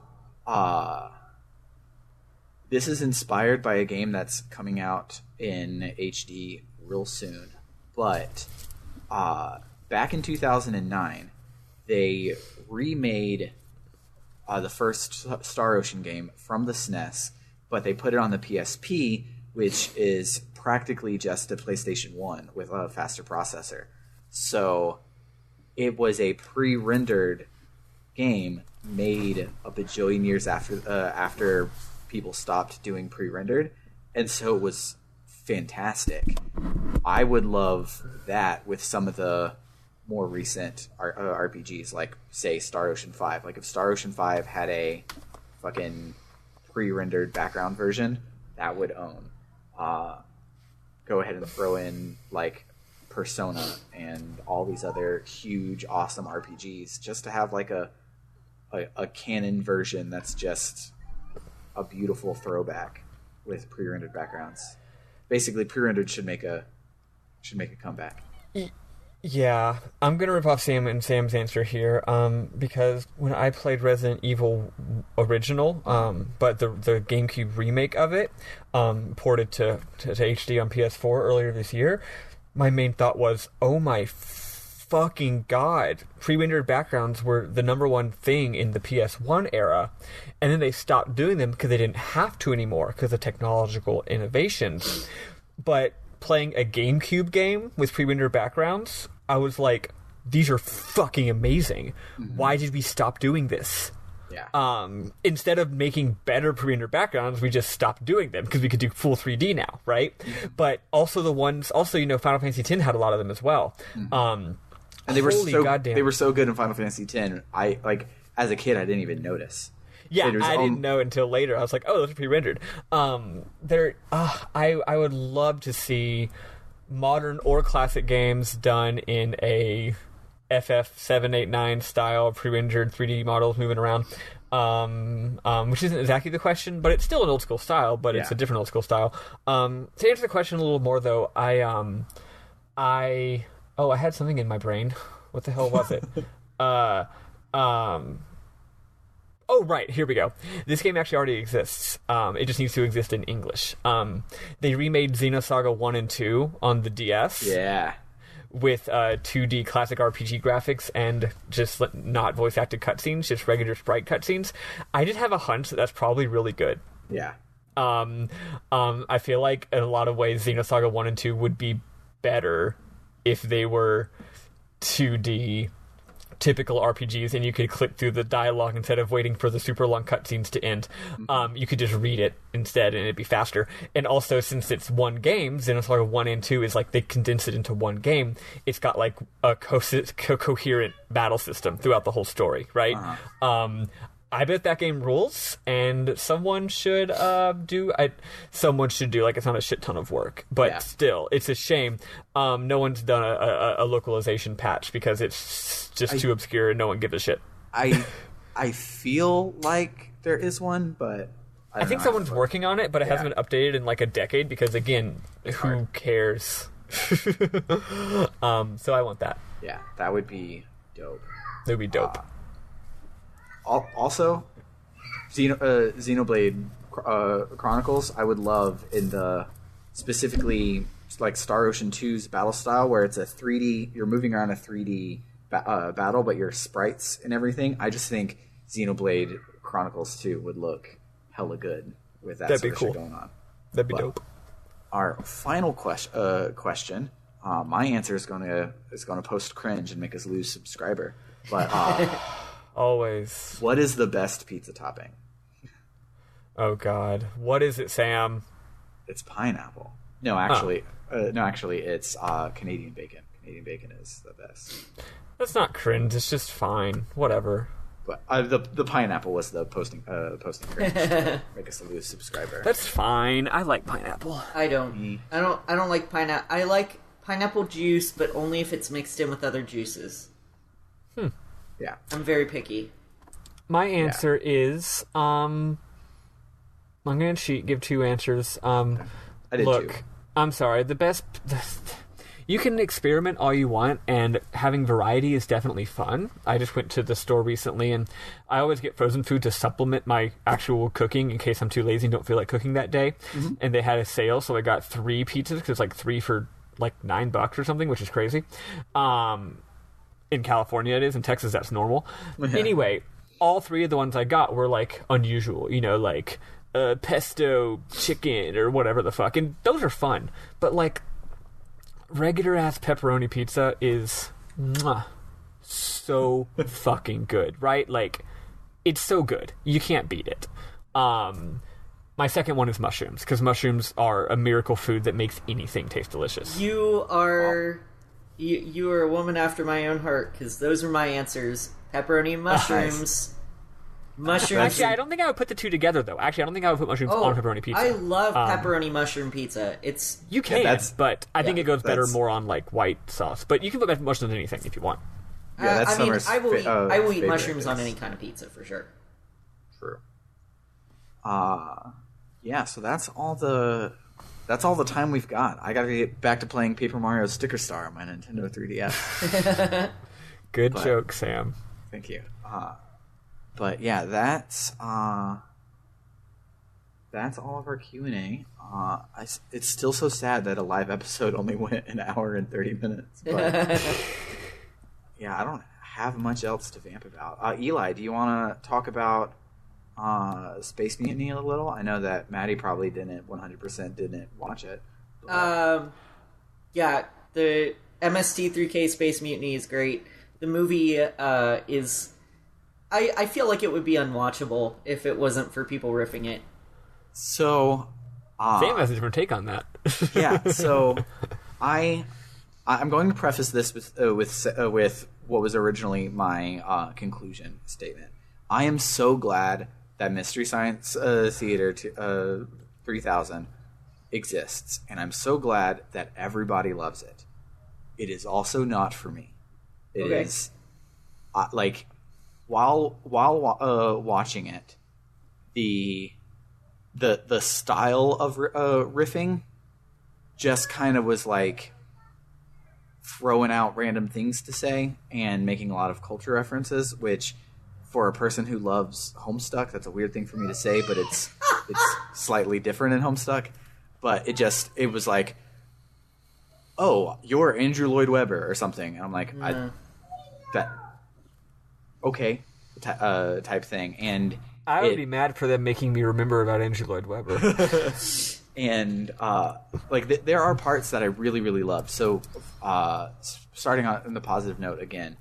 this is inspired by a game that's coming out in HD real soon. But, back in 2009, they remade the first Star Ocean game from the SNES, but they put it on the PSP, which is practically just a PlayStation 1 with a faster processor. So it was a pre-rendered game made a bajillion years after people stopped doing pre-rendered, and so it was fantastic. I would love that with some of the more recent RPGs, like, say, Star Ocean 5. Like, if Star Ocean 5 had a fucking pre-rendered background version, that would own. Go ahead and throw in, like, Persona and all these other huge, awesome RPGs, just to have, like, a canon version that's just a beautiful throwback with pre-rendered backgrounds. Basically, pre-rendered should make a comeback. Yeah, I'm gonna rip off Sam's answer here, because when I played Resident Evil Original, but the GameCube remake of it, ported to HD on PS4 earlier this year, my main thought was, oh my fucking god, pre-rendered backgrounds were the number one thing in the PS1 era, and then they stopped doing them because they didn't have to anymore because of technological innovations. But playing a GameCube game with pre-rendered backgrounds, I was like, these are fucking amazing. Mm-hmm. Why did we stop doing this? Yeah. Instead of making better pre-rendered backgrounds, we just stopped doing them because we could do full 3D now, right? Mm-hmm. But also Final Fantasy X had a lot of them as well. Mm-hmm. And they were so good in Final Fantasy X. I, like, as a kid, I didn't even notice. Yeah, I didn't know until later. I was like, oh, those are pre-rendered. I would love to see modern or classic games done in a FF789 style, pre-rendered 3D models moving around, which isn't exactly the question, but it's still an old school style, but it's a different old school style. To answer the question a little more, though, I had something in my brain. What the hell was it? Oh, right, here we go. This game actually already exists. It just needs to exist in English. They remade Xenosaga 1 and 2 on the DS. Yeah. With 2D classic RPG graphics and just not voice-acted cutscenes, just regular sprite cutscenes. I just have a hunch that that's probably really good. Yeah. I feel like in a lot of ways Xenosaga 1 and 2 would be better if they were 2D typical RPGs and you could click through the dialogue instead of waiting for the super long cutscenes to end. You could just read it instead and it'd be faster. And also, since it's one game, Xenosaga 1 and 2 is like they condense it into one game. It's got like a coherent battle system throughout the whole story, right? I bet that game rules, and someone should do. Like, it's not a shit ton of work, but still, it's a shame. No one's done a localization patch because it's just too obscure and no one gives a shit. I feel like there is one, but I think someone's working on it, but it hasn't been updated in like a decade because, again, who cares? So I want that. Yeah, that would be dope. It would be dope. Also, Xenoblade Chronicles, I would love in the specifically like Star Ocean 2's battle style, where it's a 3D, you're moving around a 3D battle, but your sprites and everything. I just think Xenoblade Chronicles 2 would look hella good with that sort of shit going on. That'd be dope. Our final question. My answer is gonna post cringe and make us lose subscriber, but. Always. What is the best pizza topping? Oh God, what is it, Sam? It's pineapple. No, actually, it's Canadian bacon. Canadian bacon is the best. That's not cringe. It's just fine. Whatever. But the pineapple was the posting cringe. Make us a lose subscriber. That's fine. I like pineapple. I don't like pineapple. I like pineapple juice, but only if it's mixed in with other juices. Yeah. I'm very picky. My answer is I'm going to give 2 answers. I did look, too. I'm sorry. You can experiment all you want, and having variety is definitely fun. I just went to the store recently, and I always get frozen food to supplement my actual cooking in case I'm too lazy and don't feel like cooking that day. Mm-hmm. And they had a sale, so I got 3 pizzas because it's like 3 for like $9 or something, which is crazy. In California it is. In Texas that's normal. Yeah. Anyway, all 3 of the ones I got were like unusual, like pesto chicken or whatever the fuck, and those are fun. But like regular ass pepperoni pizza is so fucking good, right? Like, it's so good. You can't beat it. My second one is mushrooms, because mushrooms are a miracle food that makes anything taste delicious. You are a woman after my own heart, because those are my answers. Pepperoni and mushrooms. Mushrooms. Actually, I don't think I would put the 2 together, though. Actually, I don't think I would put mushrooms on pepperoni pizza. I love pepperoni mushroom pizza. You can, but I think it goes better more on like white sauce. But you can put mushrooms on anything if you want. Yeah, that's I will eat mushrooms on any kind of pizza for sure. True. Yeah. So that's all the time we've got. I got to get back to playing Paper Mario Sticker Star on my Nintendo 3DS. Good joke, Sam. Thank you. But yeah, that's all of our Q&A. It's still so sad that a live episode only went an hour and 30 minutes. But yeah, I don't have much else to vamp about. Eli, do you want to talk about Space Mutiny a little? I know that Maddie probably didn't watch it. Yeah, the MST3K Space Mutiny is great. The movie is... I feel like it would be unwatchable if it wasn't for people riffing it. So, Sam has a different take on that. Yeah. So, I'm going to preface this with what was originally my conclusion statement. I am so glad that Mystery Science Theater 3000 exists, and I'm so glad that everybody loves it. It is also not for me. It is like. While watching it, the style of riffing just kind of was like throwing out random things to say and making a lot of culture references, which for a person who loves Homestuck, that's a weird thing for me to say, but it's slightly different in Homestuck. But it was like, oh, you're Andrew Lloyd Webber or something, and I'm like, okay, type thing. And I would be mad for them making me remember about Andrew Lloyd Webber. And there are parts that I really, really love. So starting on the positive note again,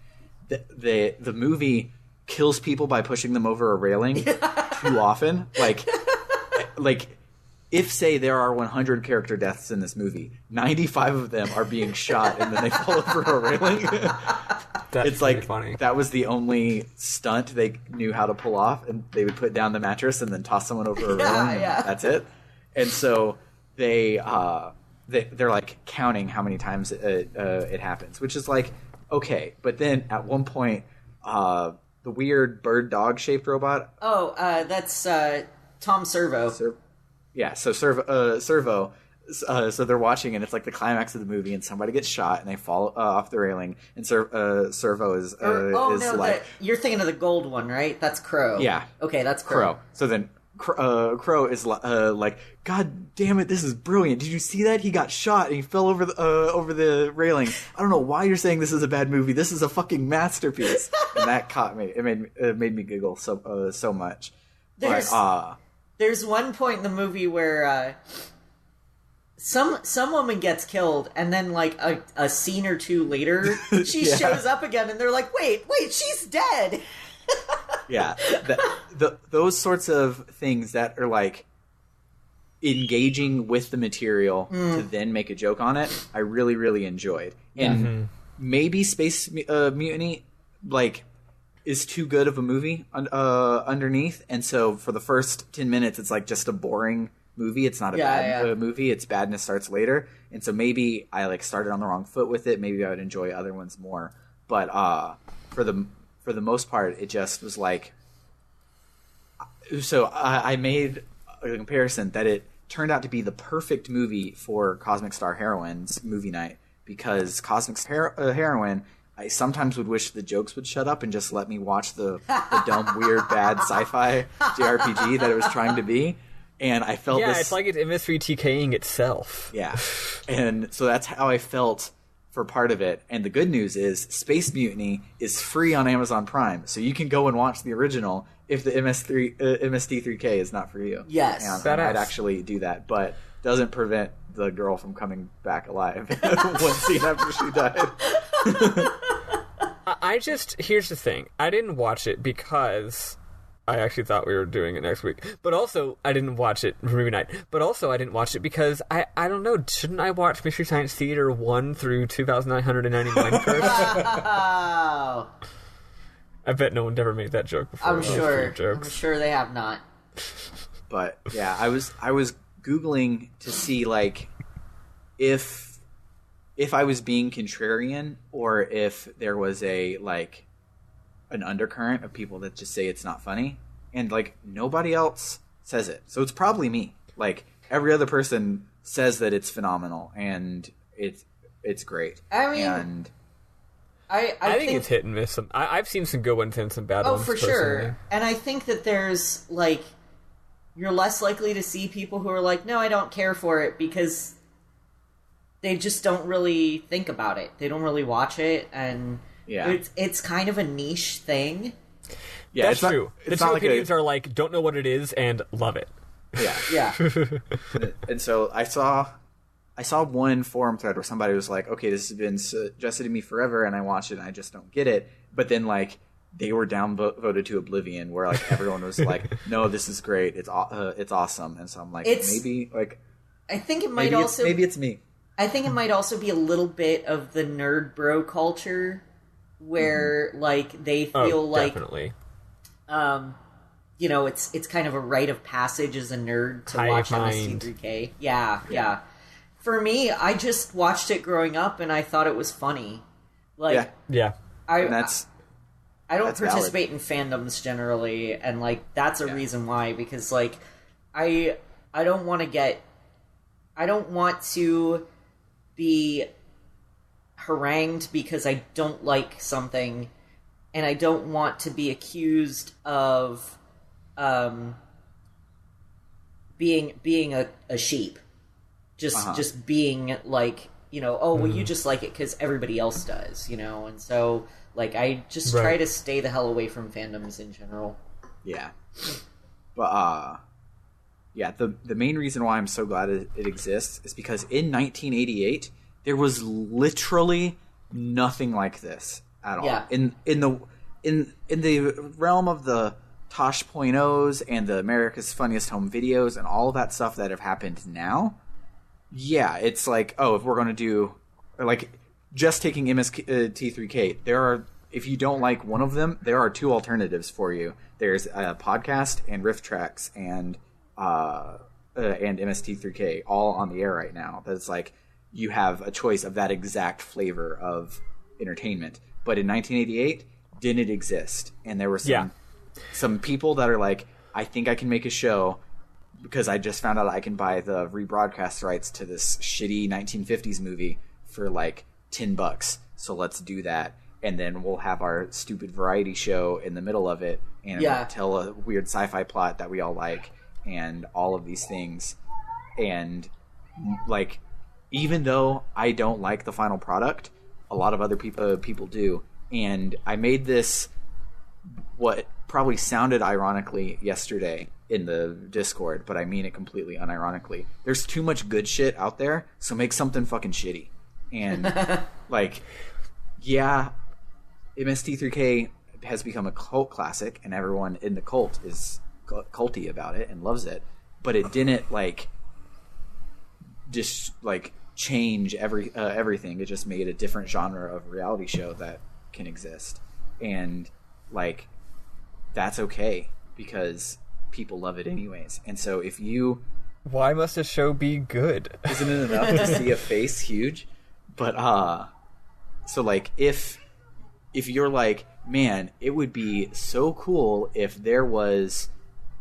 the movie kills people by pushing them over a railing too often. Like if say there are 100 character deaths in this movie, 95 of them are being shot and then they fall over a railing. It's like funny. That was the only stunt they knew how to pull off, and they would put down the mattress and then toss someone over a railing. And that's it. And so they're like counting how many times it happens, which is like okay. But then at one point, the weird bird dog shaped robot. Oh, that's Tom Servo. So Servo. So they're watching, and it's like the climax of the movie, and somebody gets shot, and they fall off the railing, and Servo is you're thinking of the gold one, right? That's Crow. Yeah. Okay, that's Crow. So then Crow is like, God damn it, this is brilliant. Did you see that? He got shot, and he fell over the railing. I don't know why you're saying this is a bad movie. This is a fucking masterpiece. And that caught me. It made me giggle so much. There's one point in the movie where some woman gets killed, and then like a scene or two later, she shows up again, and they're like, wait, she's dead. Yeah, those sorts of things that are like engaging with the material to then make a joke on it, I really, really enjoyed. And maybe Space Mutiny, like is too good of a movie underneath, and so for the first 10 minutes it's like just a boring movie. It's not a bad movie. Its badness starts later, and so maybe I like started on the wrong foot with it. Maybe I would enjoy other ones more, but for the most part, it just was like. So I made a comparison that it turned out to be the perfect movie for Cosmic Star Heroine's movie night, because Cosmic Star Heroine, I sometimes would wish the jokes would shut up and just let me watch the dumb, weird, bad sci-fi JRPG that it was trying to be. And I felt it's like it's MS3 TKing itself. Yeah. And so that's how I felt for part of it. And the good news is Space Mutiny is free on Amazon Prime, so you can go and watch the original if the MST3K is not for you. Yes. And I'd actually do that, but doesn't prevent the girl from coming back alive one scene after she died. Here's the thing. I didn't watch it because I actually thought we were doing it next week. But also, I didn't watch it for movie night. But also, I didn't watch it because, I don't know, shouldn't I watch Mystery Science Theater 1 through 2,999 first? I bet no one ever made that joke before. I'm sure they have not. But, yeah, I was Googling to see, like, if I was being contrarian or if there was an undercurrent of people that just say it's not funny, and like nobody else says it, so it's probably me. Like every other person says that it's phenomenal and it's great. I mean, and I think it's hit and miss. I've seen some good ones and some bad ones. Oh, for sure. And I think that there's like you're less likely to see people who are like, no, I don't care for it, because they just don't really think about it. They don't really watch it, and it's kind of a niche thing. Yeah, that's true. The two opinions are like, don't know what it is and love it. Yeah. And so I saw one forum thread where somebody was like, okay, this has been suggested to me forever, and I watched it and I just don't get it. But then like they were downvoted to oblivion, where like everyone was like, no, this is great. It's awesome. And so I'm like, maybe like I think it might also maybe it's me. I think it might also be a little bit of the nerd bro culture, where like they feel like definitely. You know, it's kind of a rite of passage as a nerd to watch MST3K. Yeah. For me, I just watched it growing up and I thought it was funny. Like, I don't participate in fandoms generally, and like that's a reason why, because like I don't want to be harangued because I don't like something, and I don't want to be accused of being a sheep, just being like, you know, oh well, you just like it because everybody else does, you know. And so like I just try to stay the hell away from fandoms in general. Yeah, but the main reason why I'm so glad it exists is because in 1988 there was literally nothing like this at all. Yeah. In the realm of the Tosh.0s and the America's Funniest Home Videos and all of that stuff that have happened now, yeah, it's like, oh, if we're going to do, like, just taking MST3K, there are, if you don't like one of them, there are two alternatives for you. There's a podcast and Riff Tracks and MST3K all on the air right now. That's like, you have a choice of that exact flavor of entertainment. But in 1988, didn't exist. And there were some people that are like, I think I can make a show because I just found out I can buy the rebroadcast rights to this shitty 1950s movie for like $10. So let's do that. And then we'll have our stupid variety show in the middle of it and tell a weird sci-fi plot that we all like and all of these things. And like, even though I don't like the final product, a lot of other people do. And I made this, what probably sounded ironically yesterday in the Discord, but I mean it completely unironically. There's too much good shit out there, so make something fucking shitty. And like, yeah, MST3K has become a cult classic, and everyone in the cult is culty about it and loves it, but it didn't like just like change everything. It just made a different genre of reality show that can exist. And like, that's okay because people love it anyways. And so if you... Why must a show be good? Isn't it enough to see a face huge? But, so, like, if you're like, man, it would be so cool if there was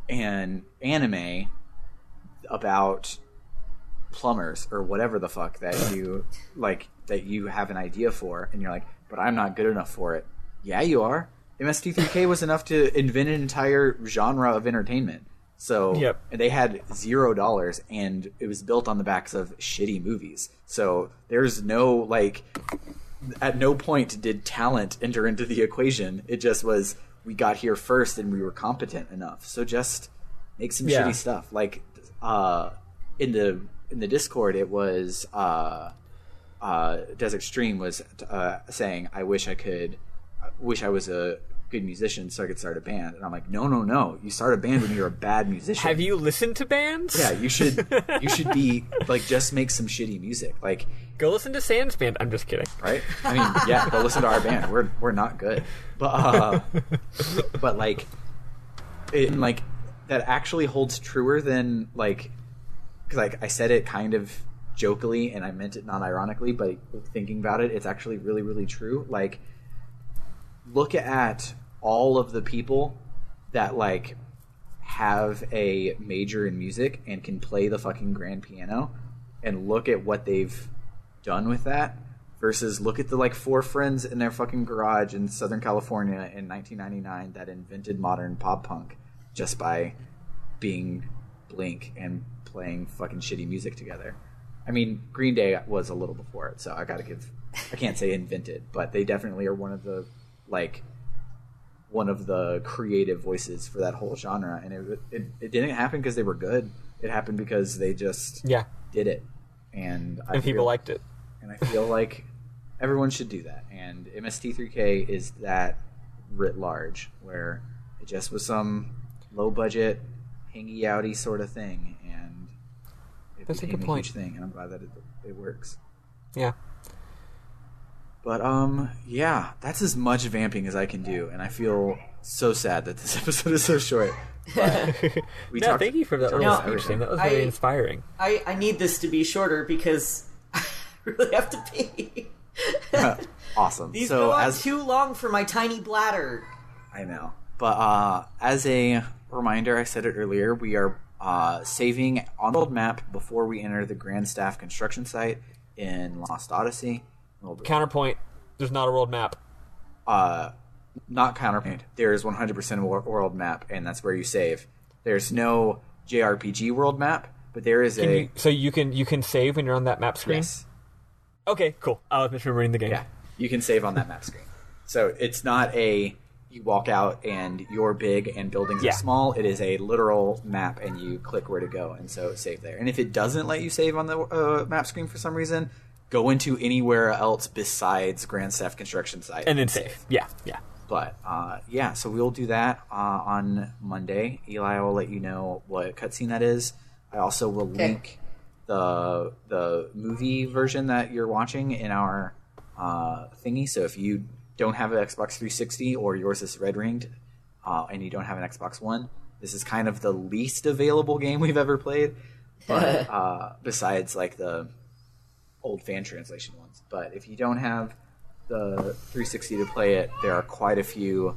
an anime about plumbers or whatever the fuck that you, like, that you have an idea for, and you're like, but I'm not good enough for it. Yeah, you are. MST3K was enough to invent an entire genre of entertainment. So and they had $0, and it was built on the backs of shitty movies. So there's no, like, at no point did talent enter into the equation. It just was, we got here first and we were competent enough. So just make some shitty stuff. Like in the Discord, it was Desert Stream was saying, I wish I was a good musician so I could start a band. And I'm like, no, you start a band when you're a bad musician. Have you listened to bands? Yeah, you should be like, just make some shitty music. Like, go listen to Sans band. I'm just kidding. Right? I mean, yeah, go listen to our band. We're not good. But like, it, like, that actually holds truer than, like, because, like, I said it kind of jokily and I meant it not ironically, but thinking about it, it's actually really, really true. Like, look at all of the people that, like, have a major in music and can play the fucking grand piano, and look at what they've done with that versus look at the, like, 4 friends in their fucking garage in Southern California in 1999 that invented modern pop punk just by being Blink and playing fucking shitty music together. I mean, Green Day was a little before it, so I can't say invented, but they definitely are one of the creative voices for that whole genre. And it didn't happen because they were good. It happened because they just did it. And people liked it. And I feel like everyone should do that. And MST3K is that writ large, where it just was some low budget, hangy outy sort of thing, and it That's became a good point. huge thing. And I'm glad that it works. Yeah. But yeah, that's as much vamping as I can do, and I feel so sad that this episode is so short. But thank you for that little speech thing. That was very inspiring. I need this to be shorter because I really have to pee. Awesome. These so go on too long for my tiny bladder. I know. But as a reminder, I said it earlier, we are saving on the world map before we enter the Grand Staff construction site in Lost Odyssey. Counterpoint, there's not a world map. Not counterpoint. There's 100% a world map, and that's where you save. There's no JRPG world map, but there is so you can save when you're on that map screen? Yes. Okay, cool. I was misremembering the game. Yeah, you can save on that map screen. So it's not you walk out and you're big and buildings are small. It is a literal map, and you click where to go, and so save there. And if it doesn't let you save on the map screen for some reason, go into anywhere else besides Grand Staff construction site. And then save. Yeah. But, so we'll do that on Monday. Eli will let you know what cutscene that is. I also will link the movie version that you're watching in our thingy. So if you don't have an Xbox 360 or yours is red ringed and you don't have an Xbox One, this is kind of the least available game we've ever played. But besides, like, the old fan translation ones. But if you don't have the 360 to play it, there are quite a few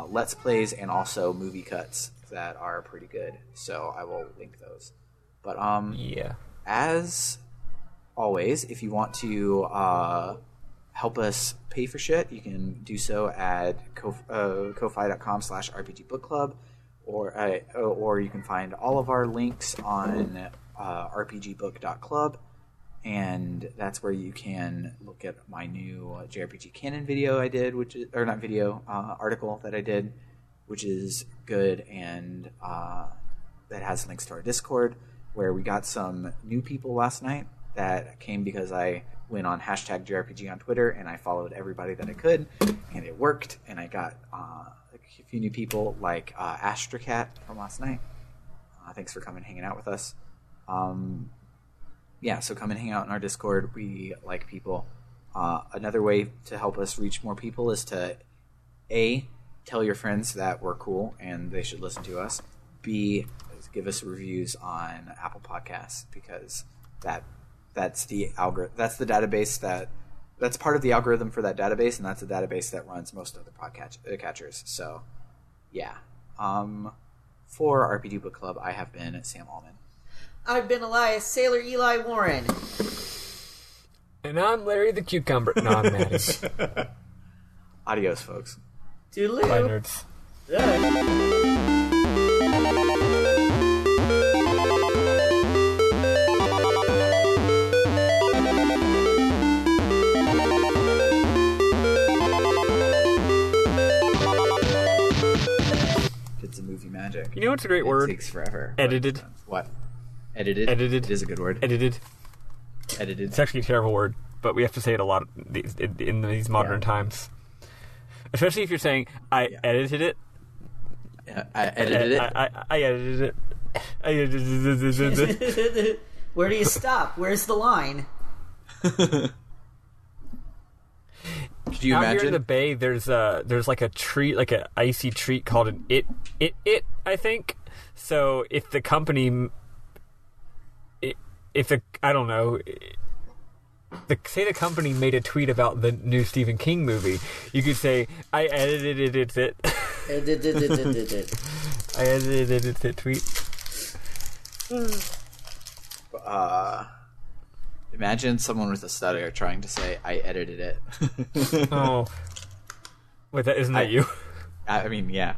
Let's Plays and also movie cuts that are pretty good. So I will link those. But as always, if you want to help us pay for shit, you can do so at ko-fi.com/rpgbookclub, or you can find all of our links on rpgbook.club. And that's where you can look at my new JRPG canon video I did, article that I did, which is good, and that has links to our Discord, where we got some new people last night that came because I went on #JRPG on Twitter, and I followed everybody that I could, and it worked, and I got a few new people, like Astracat from last night. Thanks for coming and hanging out with us. So come and hang out in our Discord. We like people. Another way to help us reach more people is to tell your friends that we're cool and they should listen to us. B, give us reviews on Apple Podcasts, because that's the algorithm. That's the database that's part of the algorithm for that database, and that's the database that runs most other podcatchers. So, yeah. For RPG Book Club, I have been Sam Allman. I've been Elias Sailor Eli Warren. And I'm Larry the Cucumber. No, I'm Maddie. Adios, folks. Toodaloo. Bye, nerds. It's a movie magic. You know what's a great word? It takes forever. Edited. What? Edited? Edited. It is a good word. Edited. Edited. It's actually a terrible word, but we have to say it a lot in these modern times. Especially if you're saying, I edited it. Yeah, I edited it. I edited it. I edited it. Where do you stop? Where's the line? Could you Out imagine? here in the Bay, there's like a treat, like an icy treat called an it, I think. So if the company, I don't know, say the company made a tweet about the new Stephen King movie, you could say, I edited it. I edited it tweet. Imagine someone with a stutter trying to say, I edited it. Oh. Wait, isn't that you? I mean, yeah.